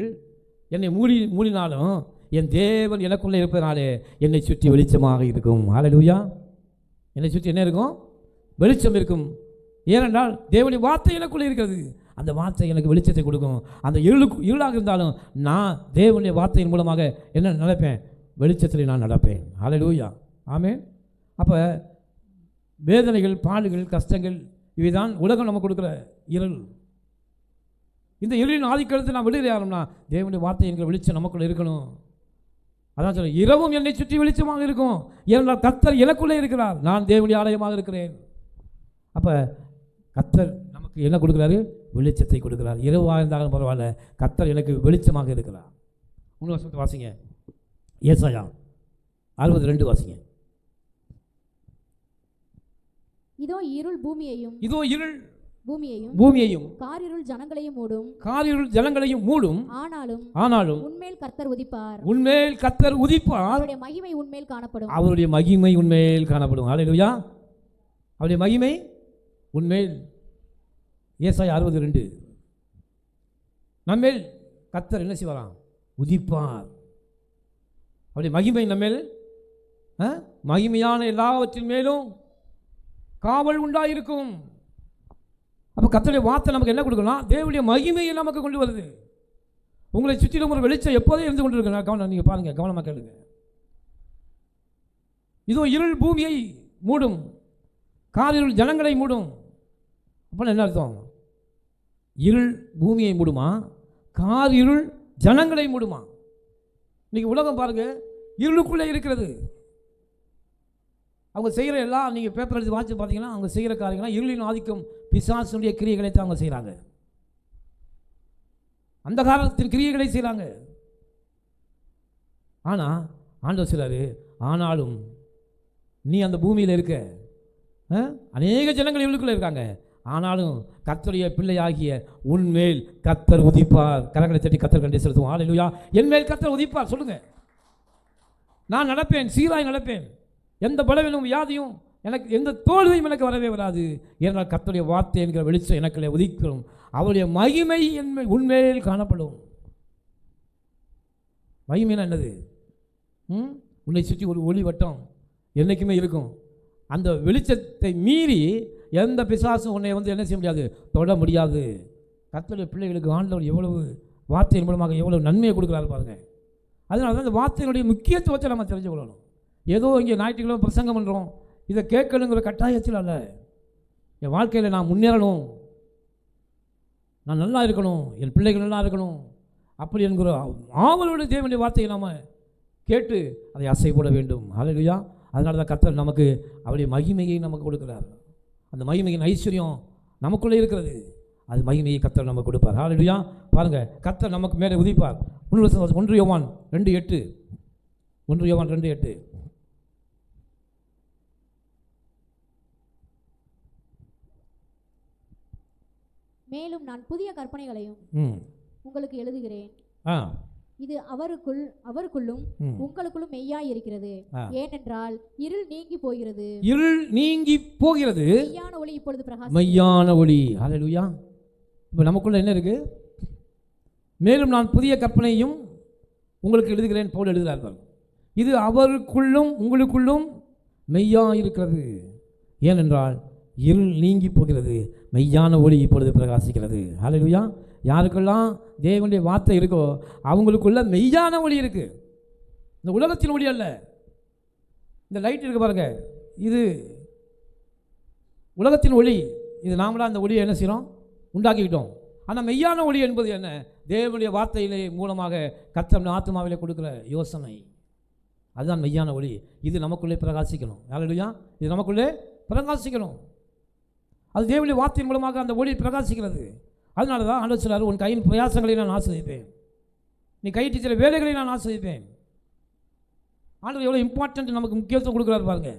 Speaker 1: என்னை மூடினாலும் என் தேவன் எனக்குள்ளே இருப்பதனாலே என்னை சுற்றி வெளிச்சமாக இருக்கும். அல்லேலூயா. என்னை சுற்றி என்ன இருக்கும்? வெளிச்சம் இருக்கும். ஏனென்றால் தேவனுடைய வார்த்தை எனக்குள்ளே இருக்கிறது. அந்த வார்த்தை எனக்கு வெளிச்சத்தை கொடுக்கும். அந்த இருளாக இருந்தாலும் நான் தேவனுடைய வார்த்தையின் மூலமாக என்ன நடப்பேன்? வெளிச்சத்தில் நான் நடப்பேன். அல்லேலூயா. ஆமென். அப்போ வேதனைகள், பாடுகள், கஷ்டங்கள் இவைதான் உலகம் நமக்கு கொடுக்குற இருள். இந்த இருளின் ஆதிக்கத்தை நான் வெளியேறணும்னா தேவனுடைய வார்த்தை என்கிற வெளிச்சம் நமக்குள்ளே இருக்கணும். அதான் சொல்ல, இரவும் என்னை சுற்றி வெளிச்சமாக இருக்கும். ஏனென்றால் கர்த்தர் எனக்குள்ளே இருக்கிறார். நான் தேவனுடைய ஆலயமாக இருக்கிறேன். அப்போ கர்த்தர் நமக்கு என்ன கொடுக்குறாரு? வெளிச்சத்தை கொடுக்குறார். இரவாக இருந்தாலும் பரவாயில்ல, கர்த்தர் எனக்கு வெளிச்சமாக இருக்கிறார். 3 வருஷத்தை வாசிங்க. ஏசாயா 62 வாசிங்க.
Speaker 2: இதோ இருள் பூமியையும் காரிருள் ஜனங்களையும் மூடும். ஆனாலும் உன்மேல் கர்த்தர் உதிப்பார். அவருடைய மகிமை
Speaker 1: உன்மேல் காணப்படும். அல்லேலூயா. அவருடைய மகிமை உன்மேல். ஏசாயா 62. நம்மேல் கர்த்தர் என்ன செய்வாராம்? உதிப்பார். அவருடைய மகிமை நம்மேல், மகிமையான எல்லாவற்றின் மேலும் காவல் உண்டாயிருக்கும். அப்போ கர்த்தருடைய வார்த்தை நமக்கு என்ன கொடுக்கணும்? தேவனுடைய மகிமையை நமக்கு கொண்டு வருது. உங்களை சுற்றிலும் ஒரு வெளிச்சம் எப்போதே இருந்து கொண்டு இருக்கு. கவனம், நீங்கள் பாருங்க, கவனமாக கேளுங்க. இதோ இருள் பூமியை மூடும், காரிருள் ஜனங்களை மூடும். அப்போ என்ன அர்த்தம்? இருள் பூமியை மூடுமா, காரிருள் ஜனங்களை மூடுமா? இன்னைக்கு உலகம் பாருங்க, இருளுக்குள்ளே இருக்கிறது. அவங்க செய்கிற எல்லாம் நீங்கள் பேப்பர் எடுத்து வாட்சி பார்த்தீங்கன்னா அவங்க செய்கிற காரியங்கள்லாம் இருளின் ஆதிக்கம், பிசாசுடைய கிரியைகளை தான் அவங்க செய்கிறாங்க. அந்த காலத்தின் கிரியைகளை செய்கிறாங்க. ஆனால் ஆண்டவர் சொல்றாரு, ஆனாலும் நீ அந்த பூமியில் இருக்க, அநேக ஜனங்கள் இருளுக்குள்ளே இருக்காங்க. ஆனாலும் கர்த்தருடைய பிள்ளையாகிய உன்மேல் கர்த்தர் உதிப்பார். கரங்களை தட்டி கர்த்தர் கண்டே செலுத்துவோம். அல்லேலூயா. என் மேல் கர்த்தர் உதிப்பார். சொல்லுங்க, நான் நடப்பேன், சீராய் நடப்பேன். எந்த பலவீனமும் வியாதியும் எனக்கு, எந்த தோல்வியும் எனக்கு வரவே வராது. ஏனால் கர்த்தருடைய வார்த்தை என்கிற வெளிச்சம் எனக்குள்ளே உதிக்கும். அவருடைய மகிமை உன்மேல் காணப்படும். மகிமைனா என்னது? உன்னை சுற்றி ஒரு ஒளி வட்டம் என்றைக்குமே இருக்கும். அந்த வெளிச்சத்தை மீறி எந்த பிசாசும் உன்னை என்ன செய்ய முடியாது? தொட முடியாது. கர்த்தருடைய பிள்ளைகளுக்கு ஆண்டவர் எவ்வளவு வார்த்தையின் மூலமாக எவ்வளவு நன்மையை கொடுக்குறாரு பாருங்க. அதனால தான் இந்த வார்த்தையினுடைய முக்கியத்துவத்தை நம்ம தெரிஞ்சு கொள்ளணும். ஏதோ இங்கே ஞாயிற்றுக்கிழமை பிரசங்கம் பண்ணுறோம், இதை கேட்கணுங்கிற கட்டாயத்தில் அல்ல. என் வாழ்க்கையில் நான் முன்னேறணும், நான் நல்லா இருக்கணும், என் பிள்ளைகள் நல்லா இருக்கணும், அப்படி என்கிற ஆவலோட தேவனுடைய வார்த்தையை நாம் கேட்டு அதை அசைப்பட வேண்டும். அல்லேலூயா. அதனால தான் கர்த்தர் நமக்கு அவருடைய மகிமையை நமக்கு கொடுக்கிறார். அந்த மகிமையின் ஐஸ்வர்யம் நமக்குள்ளே இருக்கிறது. அது மகிமையை கர்த்தர் நமக்கு கொடுப்பார். அல்லேலூயா. பாருங்கள், கர்த்தர் நமக்கு மேலே உதிப்பார். 1 யோவான் 2:8. 1 யோவான் 2:8.
Speaker 2: மேலும் நான் புதிய கற்பனைகளையும் உங்களுக்கு எழுதுகிறேன். இது அவருக்குள்ளும் உங்களுக்குள்ளும் மெய்யாய் இருக்கிறது. ஏனென்றால் இருள் நீங்கி போகிறது, மெய்யான ஒளி இப்பொழுது பிரகாசிக்கிறது.
Speaker 1: மெய்யான ஒளி. அல்லேலூயா. இப்போ நமக்குள்ள என்ன இருக்கு? மேலும் நான் புதிய கற்பனையும் உங்களுக்கு எழுதுகிறேன் பவுல் எழுதுகிறார்கள். இது அவருக்குள்ளும் உங்களுக்குள்ளும் மெய்யாய் இருக்கிறது. ஏனென்றால் இருள் நீங்கி போகிறது, மெய்யான ஒளி இப்பொழுது பிரகாசிக்கிறது. அல்லேலூயா. யாருக்கெல்லாம் தேவனுடைய வார்த்தை இருக்கோ அவங்களுக்குள்ள மெய்யான ஒளி இருக்கு. இந்த உலகத்தின் ஒளி அல்ல. இந்த லைட் இருக்கு பாருங்க, இது உலகத்தின் ஒளி. இது நாமளாக அந்த ஒளியை என்ன செய்யறோம்? உண்டாக்கிக்கிட்டோம். ஆனால் மெய்யான ஒளி என்பது என்ன? தேவனுடைய வார்த்தையிலே மூலமாக கர்த்தர் ஆத்மாவிலே கொடுக்குற யோசனை, அதுதான் மெய்யான ஒளி. இது நமக்குள்ளே பிரகாசிக்கணும். அல்லேலூயா. இது நமக்குள்ளே பிரகாசிக்கணும். அது தேவனுடைய வார்த்தையின் மூலமாக அந்த ஒளி பிரகாசிக்கிறது. அதனால தான் ஆண்டவர் சொல்றார், உன் கையின் பிரயாசங்களை நான் ஆசீர்வதிப்பேன், நீ கையிட்டு சில வேலைகளை நான் ஆசீர்வதிப்பேன். ஆண்டவர் எவ்வளோ இம்பார்ட்டன்ட் நமக்கு முக்கியத்துவம் கொடுக்குறாரு பாருங்க.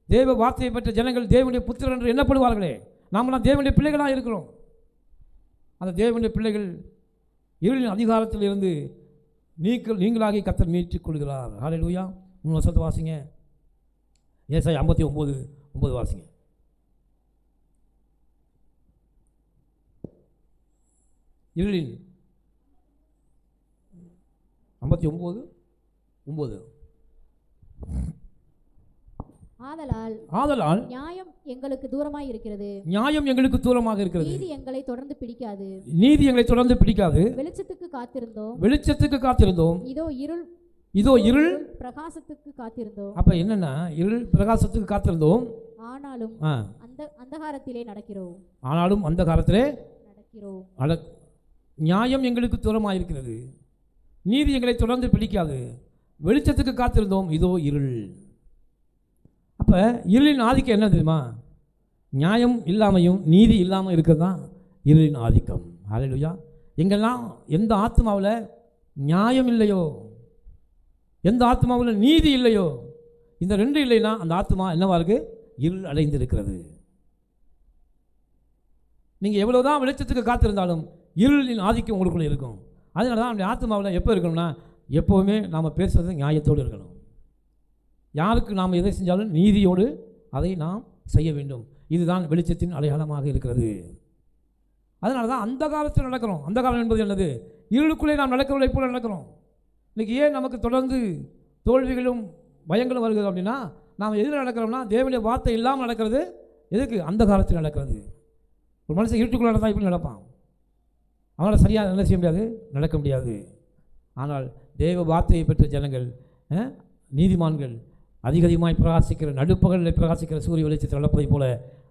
Speaker 1: தேவ வார்த்தையை பெற்ற ஜனங்கள் தேவனுடைய புத்திரர் என்று எண்ணப்படுவார்களே. நாமெல்லாம் தேவனுடைய பிள்ளைகளாக இருக்கிறோம். அந்த தேவனுடைய பிள்ளைகள் இருளின் அதிகாரத்தில் இருந்து நீங்களாகி கர்த்தர் மீட்டுக் கொள்கிறார். ஹல்லேலூயா. 3 வசனத்தை வாசிங்க. ஏசாயா 59:9 வாசிங்க. இருளின் 59:9.
Speaker 2: ஆதலால் நியாயம் எங்களுக்கு தூரமாய் இருக்கிறது,
Speaker 1: நியாயம் எங்களுக்கு தூரமாக இருக்கிறது,
Speaker 2: நீதி எங்களை தொடர்ந்து பிடிக்காது,
Speaker 1: நீதி எங்களை தொடர்ந்து பிடிக்காது.
Speaker 2: வெளிச்சத்துக்கு
Speaker 1: காத்திருந்தோம், இதோ இருள்
Speaker 2: பிரகாசத்துக்கு காத்திருந்தோம்.
Speaker 1: அப்ப என்னன்னா, இருள் பிரகாசத்துக்கு காத்திருந்தோம்,
Speaker 2: ஆனாலும் அந்தகாரத்திலே நடக்கிறோம்.
Speaker 1: நியாயம் எங்களுக்கு தூரமாக இருக்கிறது, நீதி எங்களை தொடர்ந்து பிடிக்காது, வெளிச்சத்துக்கு காத்திருந்தோம், இதோ இருள். அப்போ இருளின் ஆதிக்கம் என்ன தெரியுமா? நியாயம் இல்லாமையும் நீதி இல்லாமல் இருக்கிறது தான் இருளின் ஆதிக்கம். ஹல்லேலூயா. எங்கெல்லாம் எந்த ஆத்மாவில் நியாயம் இல்லையோ, எந்த ஆத்மாவில் நீதி இல்லையோ, இந்த ரெண்டு இல்லைன்னா அந்த ஆத்மா என்னவா இருக்கு? இருள் அடைந்து இருக்கிறது. நீங்கள் எவ்வளோதான் வெளிச்சத்துக்கு காத்திருந்தாலும் இருளின் ஆதிக்கம் உங்களுக்குள்ளே இருக்கும். அதனால தான் அந்த ஆத்மாவில் எப்போ இருக்கணும்னா, எப்போவுமே நாம் பேசுகிறது நியாயத்தோடு இருக்கணும். யாருக்கு நாம் எதை செஞ்சாலும் நீதியோடு அதை நாம் செய்ய வேண்டும். இதுதான் வெளிச்சத்தின் அடையாளமாக இருக்கிறது. அதனால தான் அந்த காலத்தில் நடக்கிறோம். அந்த காலம் என்பது என்னது? இருளுக்குள்ளே நாம் நடக்கிறவர்களை போல நடக்கிறோம். இன்றைக்கி ஏன் நமக்கு தொடர்ந்து தோல்விகளும் பயங்களும் வருகிறது அப்படின்னா, நாம் எதில் நடக்கிறோம்னா தேவனுடைய வார்த்தை இல்லாமல் நடக்கிறது. எதுக்கு? அந்த காலத்தில் நடக்கிறது. ஒரு மனுஷன் இருட்டுக்குள்ளே நடந்தால் இப்படி நடப்பான். அவனால் சரியாக என்ன செய்ய முடியாது, நடக்க முடியாது. ஆனால் தேவ வார்த்தையை பெற்ற ஜனங்கள், நீதிமான்கள் அதிகமாய் பிரகாசிக்கிற, நடுப்பகலில் பிரகாசிக்கிற சூரிய வெளிச்சத்தில் நடப்பதை போல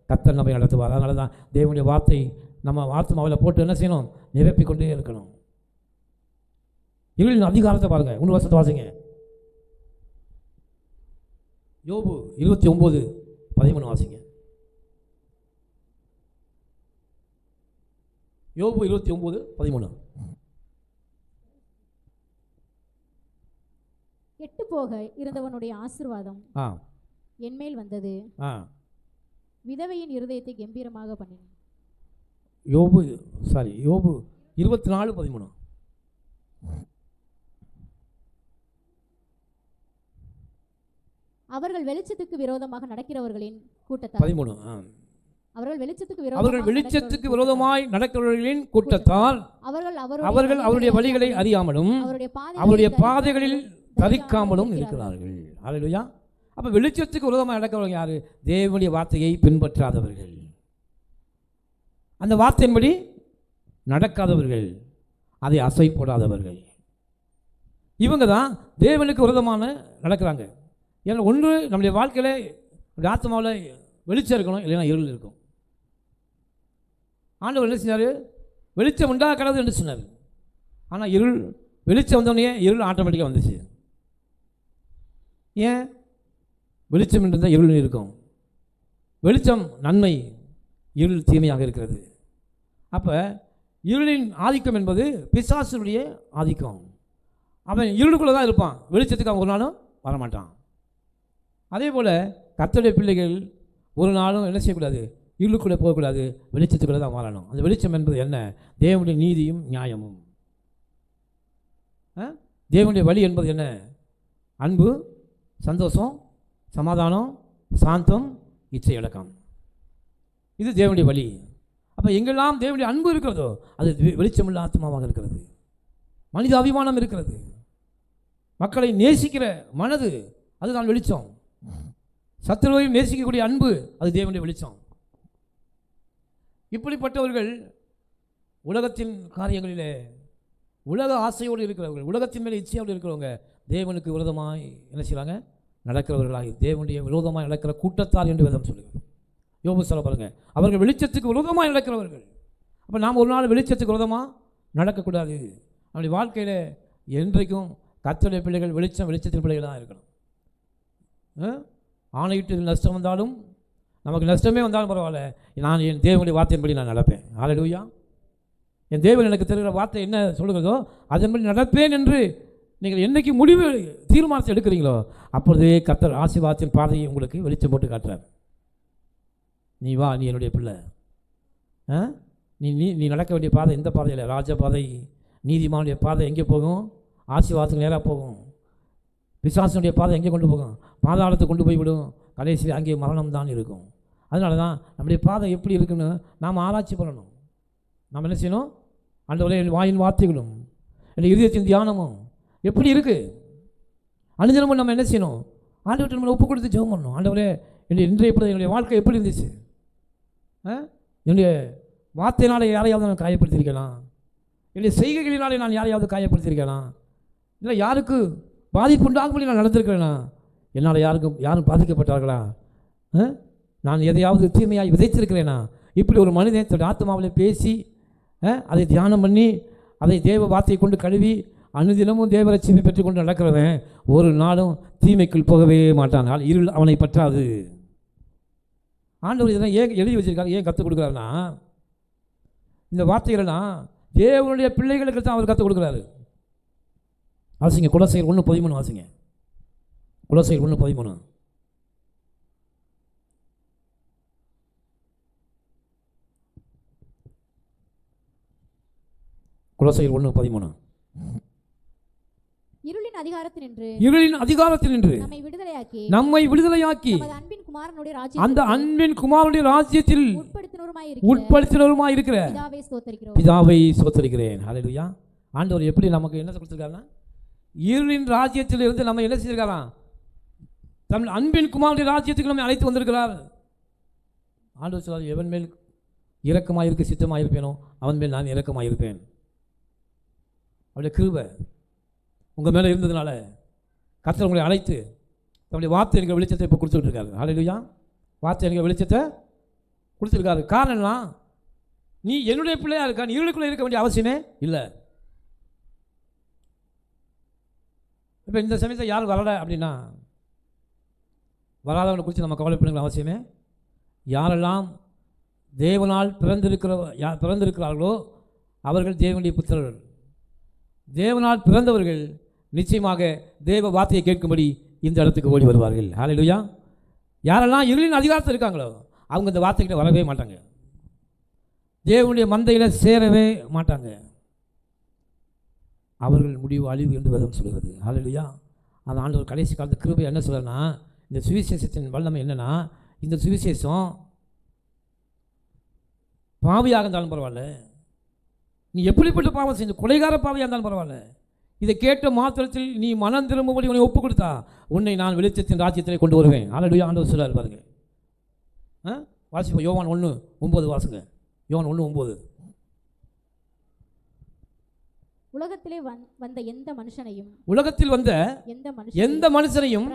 Speaker 1: கர்த்தர் நம்மை நடத்துவார். அதனால தான் தேவனுடைய வார்த்தை நம்ம ஆத்மாவில் போட்டு என்ன செய்யணும்? நிரப்பிக்கொண்டே இருக்கணும். இருளின் அதிகாரத்தை பாருங்கள். 3 வருஷத்தை வாசிங்க. யோபு 29:13 வாசிங்க. யோபு 29:13.
Speaker 2: கெட்டு போக இருந்தவனுடைய ஆசீர்வாதம் என்மேல் வந்தது, விதவையின் இருதயத்தை கம்பீரமாக பண்ணினேன்.
Speaker 1: யோபு 24:13.
Speaker 2: அவர்கள் வெளிச்சத்துக்கு விரோதமாக நடக்கிறவர்களின் கூட்டத்தால்,
Speaker 1: 13.
Speaker 2: அவர்கள்
Speaker 1: வெளிச்சத்துக்கு விரோதமாய் நடக்கிறவர்களின் கூட்டத்தால் அவர்கள் அவருடைய வழிகளை அறியாமலும் அவருடைய பாதைகளில் தரிக்காமலும் இருக்கிறார்கள். ஹல்லேலூயா. அப்போ வெளிச்சத்துக்கு விரோதமாக நடக்கிறவங்க யாரு? தேவனுடைய வார்த்தையை பின்பற்றாதவர்கள், அந்த வார்த்தையின்படி நடக்காதவர்கள், அதை அசை போடாதவர்கள். இவங்க தான் தேவனுக்கு விரோதமான நடக்கிறாங்க. ஏன்னா ஒன்று நம்முடைய வாழ்க்கையில் ஆத்மாவில் வெளிச்சம் இருக்கணும், இல்லைன்னா இருள் இருக்கும். ஆண்டவர் என்ன செஞ்சார்? வெளிச்சம் உண்டாகிறது என்று சொன்னார். ஆனால் வெளிச்சம் வந்தோடனே இருள் ஆட்டோமேட்டிக்காக வந்துச்சு. ஏன்? வெளிச்சம் இருந்தால் இருள் இருக்கும். வெளிச்சம் நன்மை, இருள் தீமையாக இருக்கிறது. அப்போ இருளின் ஆதிக்கம் என்பது பிசாசுடைய ஆதிக்கம். அவன் இருளுக்குள்ளே தான் இருப்பான், வெளிச்சத்துக்கு அவன் ஒரு நாளும் வரமாட்டான். அதே போல் கர்த்தருடைய பிள்ளைகள் ஒரு நாளும் என்ன செய்யக்கூடாது? இருளுக்குள்ளே போகக்கூடாது, வெளிச்சத்துக்குள்ளே தான் வாழணும். அந்த வெளிச்சம் என்பது என்ன? தேவனுடைய நீதியும் நியாயமும். தேவனுடைய வழி என்பது என்ன? அன்பு, சந்தோஷம், சமாதானம், சாந்தம், இச்சை அடக்கம். இது தேவனுடைய வழி. அப்போ எங்கெல்லாம் தேவனுடைய அன்பு இருக்கிறதோ அது வெளிச்சமுள்ள ஆத்மாவாக இருக்கிறது. மனித அபிமானம் இருக்கிறது, மக்களை நேசிக்கிற மனது, அதுதான் வெளிச்சம். சத்துருவையும் நேசிக்கக்கூடிய அன்பு, அது தேவனுடைய வெளிச்சம். இப்படிப்பட்டவர்கள் உலகத்தின் காரியங்களிலே உலக ஆசையோடு இருக்கிறவர்கள், உலகத்தின் மேலே இச்சையோடு இருக்கிறவங்க தேவனுக்கு விரோதமாய் என்ன செய்கிறாங்க? நடக்கிறவர்களாக, தேவனுடைய விரோதமாக நடக்கிற கூட்டத்தார் என்று வேதம் சொல்லுகிறது. யோபு சொல்ல பாருங்க, அவர்கள் வெளிச்சத்துக்கு விரோதமாக நடக்கிறவர்கள். அப்போ நாம் ஒரு நாள் வெளிச்சத்துக்கு விரோதமாக நடக்கக்கூடாது. நம்முடைய வாழ்க்கையில் என்றைக்கும் கர்த்தருடைய பிள்ளைகள் வெளிச்சத்தின் பிள்ளைகளாக இருக்கணும். ஆணையிட்டு நஷ்டம் வந்தாலும், நமக்கு நஷ்டமே வந்தாலும் பரவாயில்ல, நான் என் தேவனுடைய வார்த்தையின்படி நான் நடப்பேன். ஹல்லேலூயா. என் தேவன் எனக்கு தருகிற வார்த்தை என்ன சொல்லுகிறதோ அதன்படி நடப்பேன் என்று நீங்கள் என்னைக்கு முடிவு தீர்மானத்தை எடுக்கிறீங்களோ அப்பொழுதே கர்த்தர் ஆசீர்வாதத்தின் பாதையை உங்களுக்கு வெளிச்சம் போட்டு காட்டுறார். நீ வா, நீ என்னுடைய பிள்ளை. நீ நீ நீ நடக்க வேண்டிய பாதை எந்த பாதையில்? ராஜ பாதை, நீதிமானுடைய பாதை எங்கே போகும்? ஆசீர்வாதத்துக்கு நேராக போகும். பிசாசனுடைய பாதை எங்கே கொண்டு போகும்? பாதாளத்தை கொண்டு போய் விடும். கடைசியில் அங்கே மரணம் தான் இருக்கும். அதனால தான் நம்முடைய பாதை எப்படி இருக்குன்னு நாம் ஆராய்ச்சி பண்ணணும். நாம் என்ன செய்யணும்? ஆண்டவரே, என் வாயின் வார்த்தைகளும் என் இருதயத்தின் தியானமும் எப்படி இருக்குது? அனுதினமும் நம்ம என்ன செய்யணும்? ஆண்டவர்கிட்ட நம்மளை ஒப்பு கொடுத்து ஜெபம் பண்ணணும். ஆண்டவரே, இன்றைய பொழுது என்னுடைய வாழ்க்கை எப்படி இருந்துச்சு? என்னுடைய வார்த்தையினாலே யாரையாவது நான் காயப்படுத்தியிருக்கலாம், என்னுடைய செய்கைகளினாலே நான் யாரையாவது காயப்படுத்தியிருக்கலாம், இல்லை யாருக்கு பாதிப்பு உண்டாகும்படி நான் நடந்திருக்கிறேனா? என்னால் யாரும் பாதிக்கப்பட்டார்களா? நான் எதையாவது தீமையாய் விதைத்திருக்கிறேனா? இப்படி ஒரு மனிதன் தன்னுடைய ஆத்மாவில் பேசி அதை தியானம் பண்ணி அதை தேவ வார்த்தையை கொண்டு கழுவி அனுதினமும் தேவ ரட்சிப்பை பெற்றுக்கொண்டு நடக்கிறவன் ஒரு நாளும் தீமைக்குள் போகவே மாட்டான். இருள் அவனை பற்றாது. ஆண்டவர் இதெல்லாம் ஏன் எழுதி வச்சிருக்காரு, ஏன் கற்றுக் கொடுக்குறாருன்னா, இந்த வார்த்தைகள்லாம் தேவனுடைய பிள்ளைகளுக்கு தான் அவர் கற்றுக் கொடுக்குறாரு. வாசிங்க, கொலோசையர் 1:13 வாசிங்க. கொலோசையர் 1:13. கொலோசையர் 1:13.
Speaker 2: இருளின் அதிகாரத்தினின்று நம்மை விடுதலையாக்கி அந்த அன்பின் குமாரனுடைய ராஜ்யத்தில் உட்படுத்தினவருமாய் இருக்கிற பிதாவை ஸ்தோத்திரிக்கிறேன். ஹல்லேலூயா. ஆண்டவர் எப்படி நமக்கு என்ன கொடுத்திருக்காருன்னா, இருளின் ராஜ்யத்தில் இருந்து நம்ம என்ன செஞ்சிருக்காராம்? தம் அன்பின் குமாரனுடைய ராஜ்யத்துக்கு நம்மை அழைத்து வந்திருக்கிறார். ஆண்டவர் சொல்றார், எவன் மேல் இரக்கமாயிருக்க சித்தமாயிருப்பேனோ அவன் மேல் நான் இரக்கமாயிருப்பேன். அவருடைய கிருபை உங்கள் மேலே இருந்ததுனால கர்த்தர் உங்களை அழைத்து தன்னுடைய வார்த்தை என்கிற வெளிச்சத்தை இப்போ கொடுத்துட்டு இருக்காரு. ஹல்லேலூயா. வார்த்தை என்கிற வெளிச்சத்தை கொடுத்துருக்காரு. காரணம்னா, நீ என்னுடைய பிள்ளையாக இருக்கா, நீ இருளுக்குள்ளே இருக்க வேண்டிய அவசியமே இல்லை. இப்போ இந்த சமயத்தில் யாரும் வரலை அப்படின்னா, வராதவனை குறித்து நம்ம கவலைப்படுங்கிற அவசியமே. யாரெல்லாம் தேவனால் பிறந்திருக்கிறார்களோ அவர்கள் தேவனுடைய புத்திரர்கள். தேவனால் பிறந்தவர்கள் நிச்சயமாக தேவ வார்த்தையை கேட்கும்படி இந்த இடத்துக்கு ஓடி வருவார்கள். ஹல்லேலூயா. யாரெல்லாம் இருளின் அதிகாரத்தில் இருக்காங்களோ அவங்க இந்த வார்த்தைகிட்ட வரவே மாட்டாங்க, தேவனுடைய மந்தையில் சேரவே மாட்டாங்க. அவர்கள் முடிவு அழிவு என்று வேதம் சொல்கிறது. ஹல்லேலூயா. அந்த ஆண்டவர் கடைசி காலத்து கிருபை என்ன சொல்கிறேன்னா, இந்த சுவிசேஷத்தின் வல்லமை என்னென்னா, இந்த சுவிசேஷம் பாவியாக இருந்தாலும் பரவாயில்ல, நீ எப்படிப்பட்ட பாவம் செஞ்சு கொலைகார பாவியாக இருந்தாலும் பரவாயில்ல, இதை கேட்ட மாத்திரத்தில் நீ மனம் திரும்பும்படி உன்னை ஒப்பு கொடுத்தா உன்னை நான் வெளிச்சத்தின் ராஜ்யத்திலே கொண்டு வருவேன். ஹல்லேலூயா. ஆண்டவர் சொல்றாரு பாருங்க. வாசிப்போம். யோவான் 1:9 வாசுங்க. யோவான் 1:9. உலகத்தில் வந்த எந்த மனுஷனையும்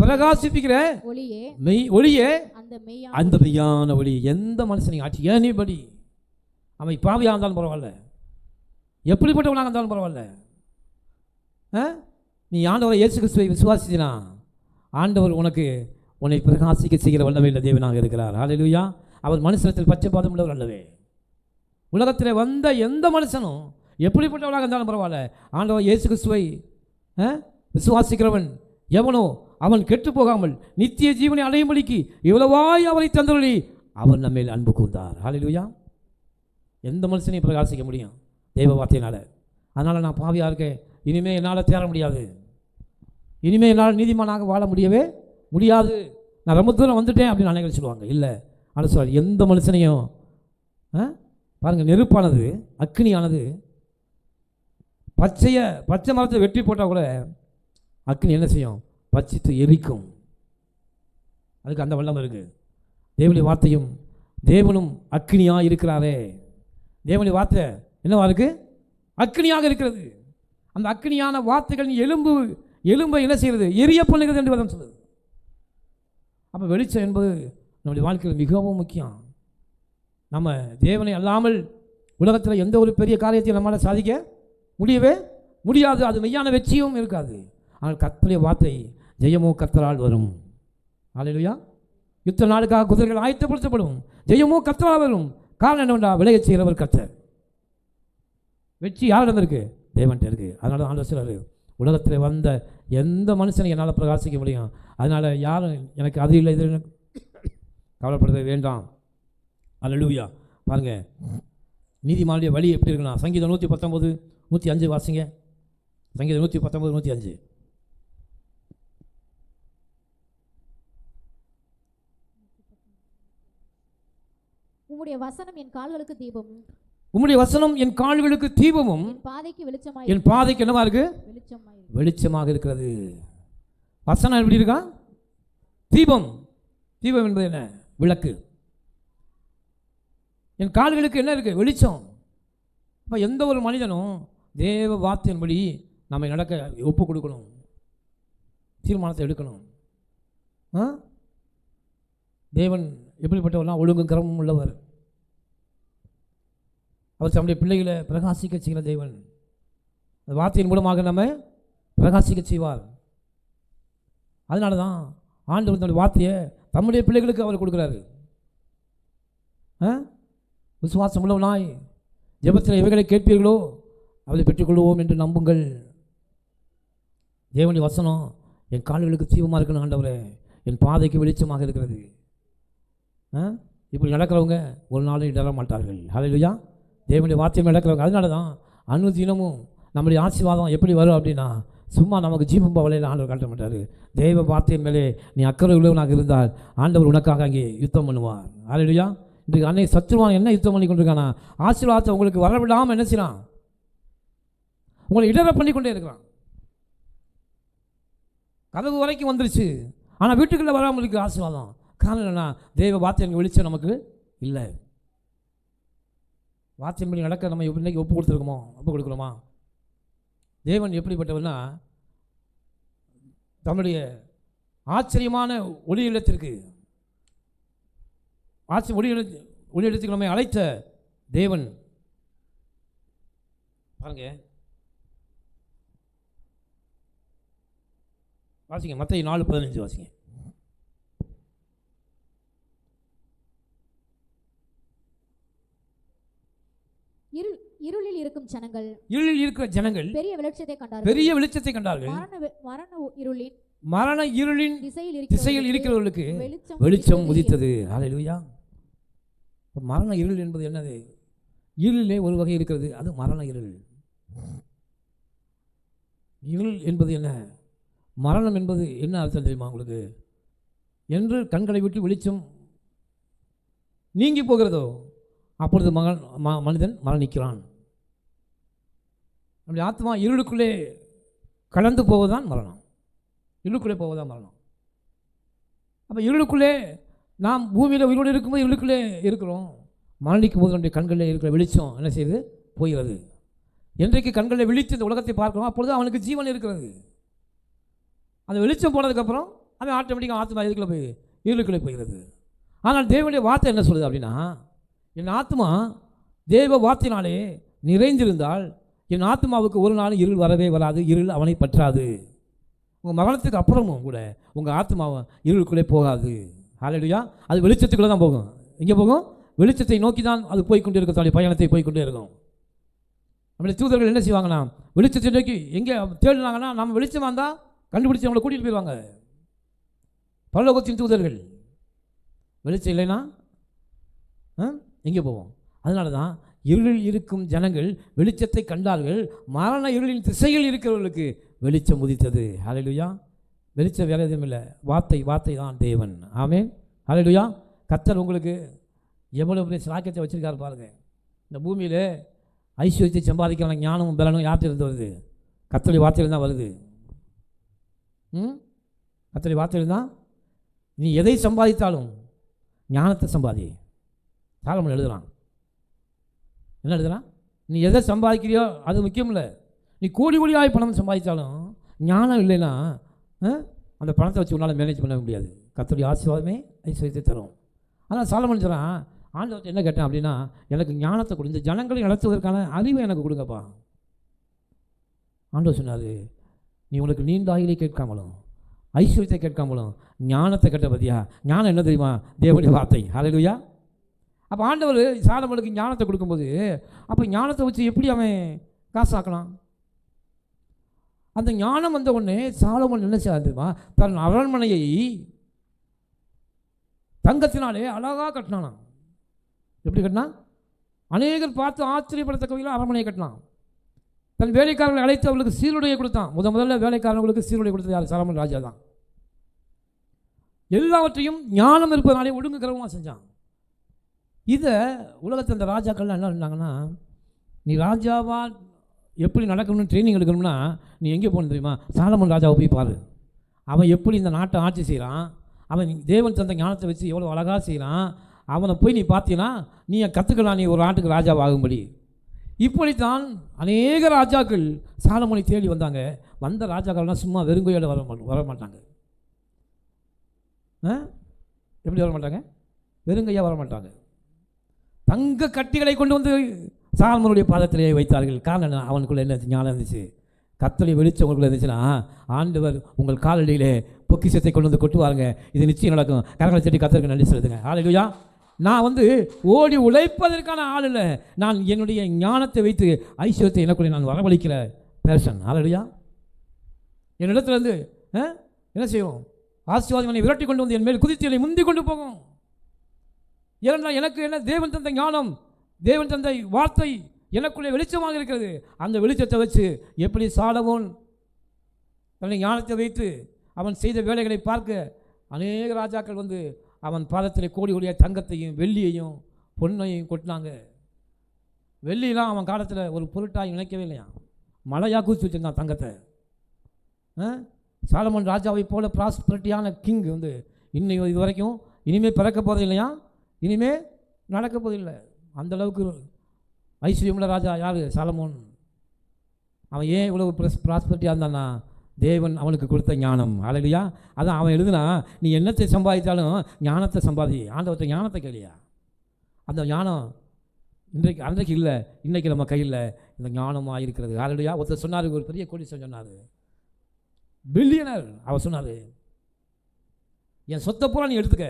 Speaker 1: பிரகாசிப்பிக்கிற ஒளியே அந்த மெய்யான ஒளி. எந்த மனுஷனையும் ஆட்சி ஏனிபடி அவன் பாவியாக இருந்தாலும் பரவாயில்ல, எப்படிப்பட்டவனாக இருந்தாலும் பரவாயில்ல, நீ ஆண்டவரை இயேசு கிறிஸ்துவை விசுவாசிச்சினா ஆண்டவர் உன்னை பிரகாசிக்க செய்கிற வல்லமை உள்ள தேவனாக இருக்கிறார். ஹல்லேலூயா. அவர் மனுஷனத்தில் பட்சபாதம் உள்ளவர் அல்லவே. உலகத்தில் வந்த எந்த மனுஷனும் எப்படிப்பட்டவனாக இருந்தாலும் பரவாயில்ல, ஆண்டவர் இயேசு கிறிஸ்துவை விசுவாசிக்கிறவன் எவனோ அவன் கெட்டு போகாமல் நித்திய ஜீவனை அடையும்படிக்கு இவ்வளவாய் அவரை தந்தருளி அவர் நம்மேல் அன்பு கூர்ந்தார். ஹல்லேலூயா. எந்த மனுஷனையும் பிரகாசிக்க முடியும் தெய்வ வார்த்தையினால். அதனால் நான் பாவியாக இருக்கேன், இனிமேல் என்னால் தேர முடியாது, இனிமேல் என்னால் நீதிமானாக வாழ முடியவே முடியாது, நான் ரொம்ப தூரம் வந்துட்டேன் அப்படின்னு அனைவரும் சொல்லுவாங்க. இல்லை, ஆனால் சார் எந்த மனுஷனையும் பாருங்கள், நெருப்பானது அக்னியானது பச்சை மரத்தை வெட்டி போட்டால் கூட அக்னி என்ன செய்யும்? பச்சித்து எரிக்கும். அதுக்கு அந்த வல்லமை இருக்குது. தேவனுடைய வார்த்தையும் தேவனும் அக்னியாக இருக்கிறாரே. தேவனுடைய வார்த்தை என்னவா இருக்குது? அக்னியாக இருக்கிறது. அந்த அக்னியான வார்த்தைகள் எலும்பை என்ன செய்கிறது? எரிய பண்ணுகிறது என்று வேதம் சொல்லுது. அப்போ வெளிச்சம் என்பது நம்முடைய வாழ்க்கையில் மிகவும் முக்கியம். நம்ம தேவனை அல்லாமல் உலகத்தில் எந்த ஒரு பெரிய காரியத்தையும் நம்மளால் சாதிக்க முடியவே முடியாது. அது மெய்யான வெற்றியும் இருக்காது. ஆனால் கர்த்தருடைய வார்த்தை ஜெயமோ கர்த்தரால் வரும். ஹல்லேலூயா. யுத்த நாளுக்காக குதிரைகள் ஆயத்தப்படுத்தப்படும், ஜெயமோ கர்த்தரால் வரும். காரணம் என்னவென்றா, விளையச் செய்கிறவர் கர்த்தர். வெற்றி யாரிடம் இருக்கு? தேவன்கிட்ட இருக்குது. அதனால ஆண்டவர் சொல்றாரு, உலகத்தில் வந்த எந்த மனுஷனை என்னால் பிரகாசிக்க முடியும். அதனால் யாரும் எனக்கு அது இல்லை இது கவலைப்பட வேண்டாம். அல்லேலூயா. பாருங்கள், நீதிமானுடைய வழி எப்படி இருக்குன்னா, சங்கீதம் 119 105 வாசிங்க. சங்கீதம் 119 105.
Speaker 2: உம்முடைய வசனம் என் கால்களுக்கு தீபமும்,
Speaker 1: உம்முடைய வசனம் என் கால்களுக்கு தீபமும்,
Speaker 2: பாதைக்கு வெளிச்சமாய்,
Speaker 1: என் பாதைக்கு என்னவா இருக்கு? வெளிச்சமாக இருக்கிறது. வசனம் எப்படி இருக்கா? தீபம். தீபம் என்பது என்ன? விளக்கு. என் கால்களுக்கு என்ன இருக்கு? வெளிச்சம். இப்போ எந்த ஒரு மனிதனும் தேவ வார்த்தையின்படி நம்மை நடக்க ஒப்பு கொடுக்கணும், தீர்மானத்தை எடுக்கணும். தேவன் எப்படிப்பட்டவர்லாம் ஒழுங்கும் கிரமமும் உள்ளவர். அவர் தம்முடைய பிள்ளைகளை பிரகாசிக்க செய்கிற தேவன். அந்த வார்த்தையின் மூலமாக நம்ம பிரகாசிக்க செய்வார். அதனால தான் ஆண்டவர் தன்னுடைய வார்த்தையை தம்முடைய பிள்ளைகளுக்கு அவர் கொடுக்குறாரு. விசுவாசம் உள்ளவனாய் ஜெபத்தில் எவைகளை கேட்பீர்களோ அவளை பெற்றுக்கொள்வோம் என்று நம்புங்கள். தேவனுடைய வசனம் என் கால்களுக்கு தீபமாக இருக்கணும் ஆண்டவரே, என் பாதைக்கு வெளிச்சமாக இருக்கிறது. இப்படி நடக்கிறவங்க ஒரு நாளும் இடர மாட்டார்கள். ஹல்லேலூயா. தேவனுடைய வார்த்தையை நடக்கிறவங்க. அதனால தான் அனுதினமும் நம்முடைய ஆசீர்வாதம் எப்படி வரும் அப்படின்னா, சும்மா நமக்கு ஜீவம் பவலையில் ஆண்டவர் காட்ட மாட்டார். தேவ வார்த்தையின் மேலே நீ அக்கறை உள்ளவனாக இருந்தால் ஆண்டவர் உனக்காக அங்கே யுத்தம் பண்ணுவார். ஹல்லேலூயா. இன்றைக்கு அன்னை சத்துருவான் என்ன யுத்தம் பண்ணி கொண்டிருக்கானா? ஆசீர்வாதத்தை உங்களுக்கு வரவிடாமல் என்ன செய்யலாம்? உங்களை இடர பண்ணி கொண்டே இருக்கிறான். கதவு வரைக்கும் வந்துருச்சு, ஆனால் வீட்டுக்குள்ளே வராமல் இருக்கு ஆசீர்வாதம். காரணம் என்னன்னா, தேவ வார்த்தை வெளிச்சம் நமக்கு இல்லை. வார்த்தையின் படி நடக்க நம்ம இன்னைக்கு ஒப்பு கொடுத்துருக்கோமோ? ஒப்பு கொடுக்குறோமா? தேவன் எப்படிப்பட்டவர்னா, தம்முடைய ஆச்சரியமான ஒளி இல்லத்திற்கு ஒளி இல்லத்துக்கு நம்மை அழைத்த தேவன். பாருங்க, வாசிங்க மத்தேயு 4:15 வாசிங்க.
Speaker 2: இருளில் இருக்கும் ஜனங்கள்,
Speaker 1: இருளில் இருக்கிற ஜனங்கள்
Speaker 2: பெரிய வெளிச்சத்தை கண்டார்கள்.
Speaker 1: பெரிய வெளிச்சத்தை கண்டார்கள். மரண இருளின் திசையில் இருக்கிறவர்களுக்கு வெளிச்சம் உதித்தது. ஹல்லேலூயா. மரண இருள் என்பது என்னது? இருளிலே ஒரு வகை இருக்கிறது, அது மரண இருள். இருள் என்பது என்ன? மரணம் என்பது என்ன அர்த்தம் தெரியுமா உங்களுக்கு? என்று கண்களை விட்டு வெளிச்சம் நீங்கி போகிறதோ அப்பொழுது மனிதன் மரணிக்கிறான். நம்முடைய ஆத்மா இருளுக்குள்ளே கலந்து போவதுதான் மரணம். இருளுக்குள்ளே போவதுதான் மரணம். அப்போ இருளுக்குள்ளே நாம் பூமியில் உயிரோடு இருக்கும்போது இருளுக்குள்ளே இருக்கிறோம். மரணிக்கும் போது நம்முடைய கண்களில் இருக்கிற வெளிச்சம் என்ன செய்யுது? போகிறது. என்றைக்கு கண்களில் விழித்து இந்த உலகத்தை பார்க்கிறோம் அப்பொழுது அவனுக்கு ஜீவன் இருக்கிறது. அந்த வெளிச்சம் போனதுக்கப்புறம் அவன் ஆட்டோமேட்டிக்காக ஆத்மா இதுக்குள்ளே போய் இருளுக்குள்ளே போகிறது. ஆனால் தேவனுடைய வார்த்தை என்ன சொல்லுது அப்படின்னா, என் ஆத்மா தேவ வார்த்தையினாலே நிறைந்திருந்தால் என் ஆத்மாவுக்கு ஒரு நாள் இருள் வரவே வராது, இருள் அவனை பற்றாது. உங்கள் மரணத்துக்கு அப்புறமும் கூட உங்கள் ஆத்மாவை இருளுக்குள்ளே போகாது. ஹல்லேலூயா. அது வெளிச்சத்துக்குள்ளே தான் போகும். எங்கே போகும்? வெளிச்சத்தை நோக்கி தான் அது போய்கொண்டே இருக்கும். தன்னுடைய பயணத்தை போய்கொண்டே இருக்கும். நம்முடைய தூதர்கள் என்ன செய்வாங்கன்னா, வெளிச்சத்தை நோக்கி எங்கே தேடினாங்கன்னா நம்ம வெளிச்சமாக இருந்தால் கண்டுபிடிச்சி நம்மளை கூட்டிகிட்டு போயிடுவாங்க. பரலோகத்தின் தூதர்கள். வெளிச்சம் இல்லைன்னா எங்கே போவோம்? அதனால தான் இருளில் இருக்கும் ஜனங்கள் வெளிச்சத்தை கண்டார்கள், மரண இருளின் திசையில் இருக்கிறவர்களுக்கு வெளிச்சம் உதித்தது. ஹல்லேலூயா. வெளிச்சம் வேறு எதுவும் இல்லை, வார்த்தை தான் தேவன். ஆமென். ஹல்லேலூயா. கர்த்தர் உங்களுக்கு எவ்வளோ பெரிய சாக்கியத்தை வச்சுருக்காரு பாருங்க. இந்த பூமியில் ஐஸ்வர்யத்தை சம்பாதிக்கிற ஞானமும் பலனும் யார்கிட்ட வருது? கர்த்தருடைய வார்த்தையில் தான் வருது. கர்த்தருடைய வார்த்தையில் தான். நீ எதை சம்பாதித்தாலும் ஞானத்தை சம்பாதி. சாலமோன் எழுதுறான். என்ன எழுதுறான்? நீ எதை சம்பாதிக்கிறியோ அது முக்கியம் இல்லை. நீ கோடி கோடியாய் பணம் சம்பாதித்தாலும் ஞானம் இல்லைன்னா அந்த பணத்தை வச்சு உன்னால் மேனேஜ் பண்ண முடியாது. கர்த்தருடைய ஆசீர்வாதமே ஐஸ்வர்யத்தை தரும். ஆனால் சாலமோன் சொல்கிறான், ஆண்டவர்கிட்ட என்ன கேட்டேன் அப்படின்னா, எனக்கு ஞானத்தை கொடுங்க, ஜனங்களை நடத்துவதற்கான அறிவை எனக்கு கொடுங்கப்பா. ஆண்டவர் சொன்னார், நீ உனக்கு நீண்ட ஆயுளை கேட்காமலும் ஐஸ்வர்யத்தை கேட்காமலும் ஞானத்தை கேட்ட பத்தியா? ஞானம் என்ன தெரியுமா? தேவனுடைய வார்த்தை. ஹல்லேலூயா. அப்போ ஆண்டவர் சாலமோனுக்கு ஞானத்தை கொடுக்கும்போது அப்போ ஞானத்தை வச்சு எப்படி அவன் காசாக்கலாம்? அந்த ஞானம் வந்த உடனே சாலமோன் என்ன செய்ய தெரியுமா, தன் அரண்மனையை தங்கத்தினாலே அழகாக கட்டினானாம். எப்படி கட்டினா? அநேகர் பார்த்து ஆச்சரியப்படத்தக்க வகையில் அரண்மனையை கட்டினான். தன் வேலைக்காரர்களை அழைத்து அவர்களுக்கு சீருடையை கொடுத்தான். முதல்ல வேலைக்காரர்களுக்கு சீருடை கொடுத்தது யார்? சாலமன் ராஜா தான். எல்லாவற்றையும் ஞானம் இருப்பதனாலே ஒழுங்குகிறவமாக செஞ்சான். இதை உலகத்தில் அந்த ராஜாக்கள்லாம் என்ன பண்ணாங்கன்னா, நீ ராஜாவா எப்படி நடக்கணும்னு ட்ரைனிங் எடுக்கணும்னா நீ எங்கே போகணும் தெரியுமா? சாலமன் ராஜாவை போய் பாரு. அவன் எப்படி இந்த நாட்டை ஆட்சி செய்கிறான், அவன் தேவன் தந்த ஞானத்தை வச்சு எவ்வளோ அழகாக செய்கிறான், அவனை போய் நீ பார்த்தீங்கன்னா நீ கற்றுக்கலாம், நீ ஒரு நாட்டுக்கு ராஜாவாகும்படி. இப்படித்தான் அநேக ராஜாக்கள் சாலமோனை தேடி வந்தாங்க. வந்த ராஜாக்கள்லாம் சும்மா வெறுங்கையோடு வர மாட்டாங்க. எப்படி வர மாட்டாங்க? வெறுங்கையாக வர மாட்டாங்க. தங்க கட்டிகளை கொண்டு வந்து சாலமோனுடைய பாதத்திலே வைத்தார்கள். காரணம் அவனுக்குள்ள என்ன ஞானம் இருந்துச்சு, கத்தளை வெளிச்சம் உங்களுக்குள்ள இருந்துச்சுன்னா ஆண்டவர் உங்கள் காலடியிலே பொக்கிஷத்தை கொண்டு வந்து கொட்டுவாருங்க. இது நிச்சயம் நடக்கும். கரங்களை செட்டி கத்தருக்கு நன்றி செலுத்துங்க. ஹல்லேலூயா. நான் ஓடி உழைப்பதற்கான ஆள் இல்லை, நான் என்னுடைய ஞானத்தை வைத்து ஐஸ்வர்யத்தை எனக்குள்ளே நான் வரவழைக்கிற பேர்சன். ஹல்லேலூயா. என்னிடத்துலேருந்து என்ன செய்வோம்? ஆசீர்வாதம் என்னை விரட்டி கொண்டு வந்து என் மேல் குதித்து என்னை முந்தி கொண்டு போகும். ஏனென்றால் எனக்கு என்ன, தேவன் தந்த ஞானம், தேவன் தந்த வார்த்தை எனக்குள்ளே வெளிச்சமாக இருக்கிறது. அந்த வெளிச்சத்தை வச்சு எப்படி சாலமோன் தன்னை ஞானத்தை வைத்து அவன் செய்த வேலைகளை பார்க்க அநேக ராஜாக்கள் அவன் பாதத்தில் கோடி கோடிய தங்கத்தையும் வெள்ளியையும் பொன்னையும் கொட்டினாங்க. வெள்ளியெலாம் அவன் காலத்தில் ஒரு பொருட்டாக நினைக்கவே இல்லையா, மழையாக கூச்சி வச்சுருந்தான் தங்கத்தை. சாலமோன் ராஜாவை போல ப்ராஸ்பரிட்டியான கிங் இன்னும் இது வரைக்கும் இனிமேல் பிறக்க போகிறது இல்லையா, இனிமேல் நடக்க போதில்லை. அந்தளவுக்கு ஐஸ்வர்யமுள்ள ராஜா யார்? சாலமோன். அவன் ஏன் இவ்வளவு ப்ராஸ்பரிட்டியாக இருந்தான்னா, தேவன் அவனுக்கு கொடுத்த ஞானம். ஹல்லேலூயா. அதான் அவன் எழுதுனா, நீ என்னத்தை சம்பாதித்தாலும் ஞானத்தை சம்பாதி, ஆண்டவற்றை ஞானத்தை கேளியா. அந்த ஞானம் அன்றைக்கு இல்லை, இன்றைக்கி நம்ம கையில் இந்த ஞானமாக இருக்கிறது. ஹல்லேலூயா. ஒருத்தர் சொன்னார், ஒரு பெரிய கோடீஸ்வரன் சொன்னார், பில்லியனர். அவர் சொன்னார், என் சொத்தை பூரா நீ எடுத்துக்க,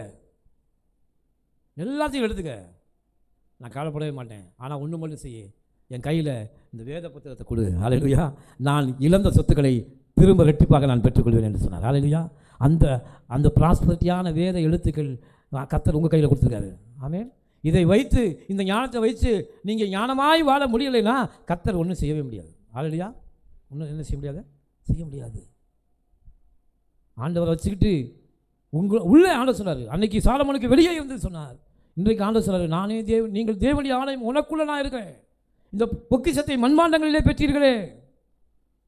Speaker 1: எல்லாத்தையும் எடுத்துக்க, நான் கவலைப்படவே மாட்டேன். ஆனால் ஒன்று மட்டும் செய்ய, என் கையில் இந்த வேத புத்தகத்தை கொடு. ஹல்லேலூயா. நான் இழந்த சொத்துக்களை திரும்ப ரெட்டிப்பாக நான் பெற்றுக்கொள்வேன் என்று சொன்னார். ஹல்லேலூயா. அந்த ப்ராஸ்பரிட்டியான வேத எழுத்துக்கள் கர்த்தர் உங்கள் கையில் கொடுத்துருக்காரு. ஆமென். இதை வைத்து, இந்த ஞானத்தை வைத்து நீங்கள் ஞானமாய் வாழ முடியலைன்னா கர்த்தர் ஒன்றும் செய்யவே முடியாது. ஹல்லேலூயா. ஒன்றும் என்ன செய்ய முடியாது, செய்ய முடியாது. ஆண்டவரை வச்சுக்கிட்டு உள்ளே ஆண்டவர் சொன்னார். அன்னைக்கு சாலமோனுக்கு வெளியே இருந்து சொன்னார். இன்றைக்கு ஆண்டவர் சொன்னார், நானே நீங்கள் தேவனுடைய ஆலயம், உனக்குள்ளே நான் இருக்கிறேன். இந்த பொக்கிஷத்தை மண்பாண்டங்களிலே பெற்றீர்களே,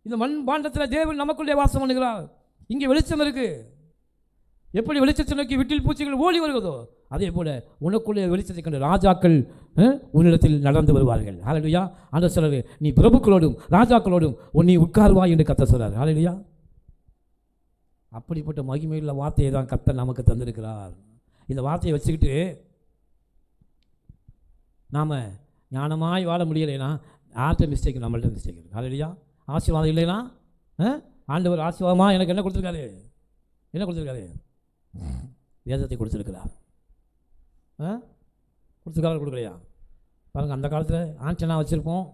Speaker 1: இந்த மண்பாண்டத்தில் தேவன் நமக்குள்ளே வாசம் பண்ணுகிறார். இங்கே வெளிச்சம் இருக்குது. எப்படி வெளிச்சத்தை நோக்கி வீட்டில் பூச்சிகள் ஓடி வருகிறதோ, அதே போல் உனக்குள்ளே வெளிச்சத்தை கண்டு ராஜாக்கள் உன்னிடத்தில் நடந்து வருவார்கள். ஹல்லேலூயா. ஆண்டவர் சொல்றாரு, நீ பிரபுக்களோடும் ராஜாக்களோடும் நீ உட்காருவாய் என்று கர்த்தர் சொல்றார். ஹல்லேலூயா. அப்படிப்பட்ட மகிமையுள்ள வார்த்தையை தான் கர்த்தர் நமக்கு தந்திருக்கிறார். இந்த வார்த்தையை வச்சுக்கிட்டு நாம் ஞானமாய் வாழ முடியலைன்னா யார்கிட்ட மிஸ்டேக்? நம்மள்ட்ட மிஸ்டேக் இருக்குது. ஹல்லேலூயா. ஆசீர்வாதம் இல்லைன்னா ஆண்டவர் ஆசீர்வாதமாக எனக்கு என்ன கொடுத்துருக்காரு? என்ன கொடுத்துருக்காரு? வேதத்தை கொடுத்துருக்கிறார். கொடுத்துருக்காரு, கொடுக்கலையா? பாருங்கள், அந்த காலத்தில் ஆண்டனா வச்சுருப்போம்.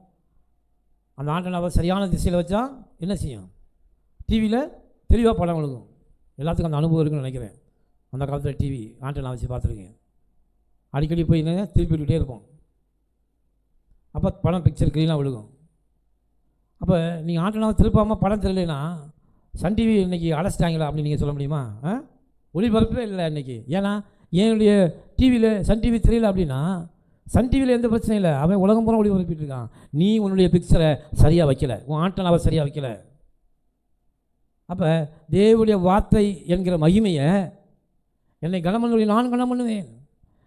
Speaker 1: அந்த ஆண்டனாவை சரியான திசையில் வச்சா என்ன செய்யும்? டிவியில் தெளிவாக படம் கொடுக்கும். எல்லாத்துக்கும் அந்த அனுபவம் இருக்குன்னு நினைக்கிறேன். அந்த காலத்தில் டிவி ஆண்டனா வச்சு பார்த்துருக்கேன். அடிக்கடி போய் திருப்பி விட்டுக்கிட்டே இருப்போம். அப்போ படம் பிக்சர் க்ளீனாக விழுகும். அப்போ நீங்கள் ஆண்டனாவை திருப்பாமல் படம் தெரியலைன்னா சன் டிவி இன்றைக்கி அடைச்சிட்டாங்களா அப்படின்னு நீங்கள் சொல்ல முடியுமா? ஒளிபரப்பே இல்லை இன்றைக்கி. ஏன்னா என்னுடைய டிவியில் சன் டிவி தெரியல அப்படின்னா சன் டிவியில் எந்த பிரச்சனையும் இல்லை, அவன் உலகம் பூரா ஒளிபரப்பிட்டு இருக்கான். நீ உன்னுடைய பிக்சரை சரியாக வைக்கலை, உன் ஆண்டனாவை சரியாக வைக்கலை. அப்போ தேவனுடைய வார்த்தை என்கிற மகிமையை என்னை கனம் பண்ணுவதை நான் கனம் பண்ணுவேன்.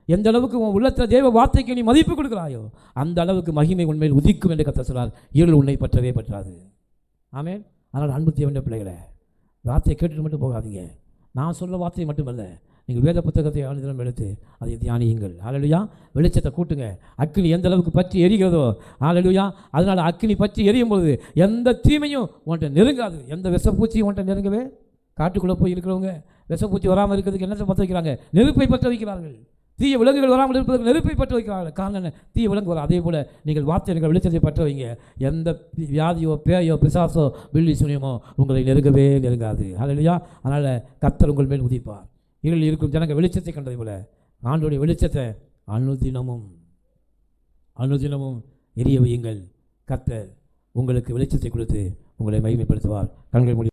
Speaker 1: எந்த அளவுக்கு உன் உள்ளத்தில் தேவ வார்த்தைக்கு நீ மதிப்பு கொடுக்குறாயோ அந்த அளவுக்கு மகிமை உண்மையில் உதிக்கும் என்று கர்த்தர் சொல்றார். இருள் உன்னை பற்றவே பற்றாது. ஆமென். அதனால் அன்பு தேவனுடைய பிள்ளைகளை, வார்த்தையை கேட்டுட்டு மட்டும் போகாதீங்க. நான் சொல்ல வார்த்தை மட்டுமல்ல, நீங்கள் வேத புத்தகத்தை ஆணிதரம் எடுத்து அதை தியானியுங்கள். ஹல்லேலூயா. வெளிச்சத்தை கூட்டுங்க. அக்கினி எந்த அளவுக்கு பற்றி எரிகிறதோ, ஹல்லேலூயா, அதனால் அக்கினி பற்றி எரியும் பொழுது எந்த தீமையும் உன்கிட்ட நெருங்காது. எந்த விஷப்பூச்சியும் உன்கிட்ட நெருங்கவே. காட்டுக்குள்ளே போய் இருக்கிறவங்க விஷப்பூச்சி வராமல் இருக்கிறதுக்கு என்னத்தை பற்ற வைக்கிறாங்க? நெருப்பை பற்ற வைக்கிறார்கள். தீய விலங்குகள் வராமல் இருப்பதற்கு நெருப்பை பற்ற வைக்கிறார்கள். காரணம் என்ன? தீய விலங்கு வரும். அதே போல் நீங்கள் வார்த்தை நீங்கள் வெளிச்சத்தை பற்ற வைங்க. எந்த வியாதியோ பேயோ பிசாசோ வில்லி சுனியமோ உங்களை நெருங்கவே நெருங்காது. ஹல்லேலூயா. அதனால் கர்த்தர் உங்கள் மேல் உதிப்பார். இருளில் இருக்கும் ஜனங்கள் வெளிச்சத்தை கண்டதை போல ஆண்டவருடைய வெளிச்சத்தை அனுதினமும் எரிய வையுங்கள். கர்த்தர் உங்களுக்கு வெளிச்சத்தை கொடுத்து உங்களை மகிமைப்படுத்துவார். கண்கள் மூடி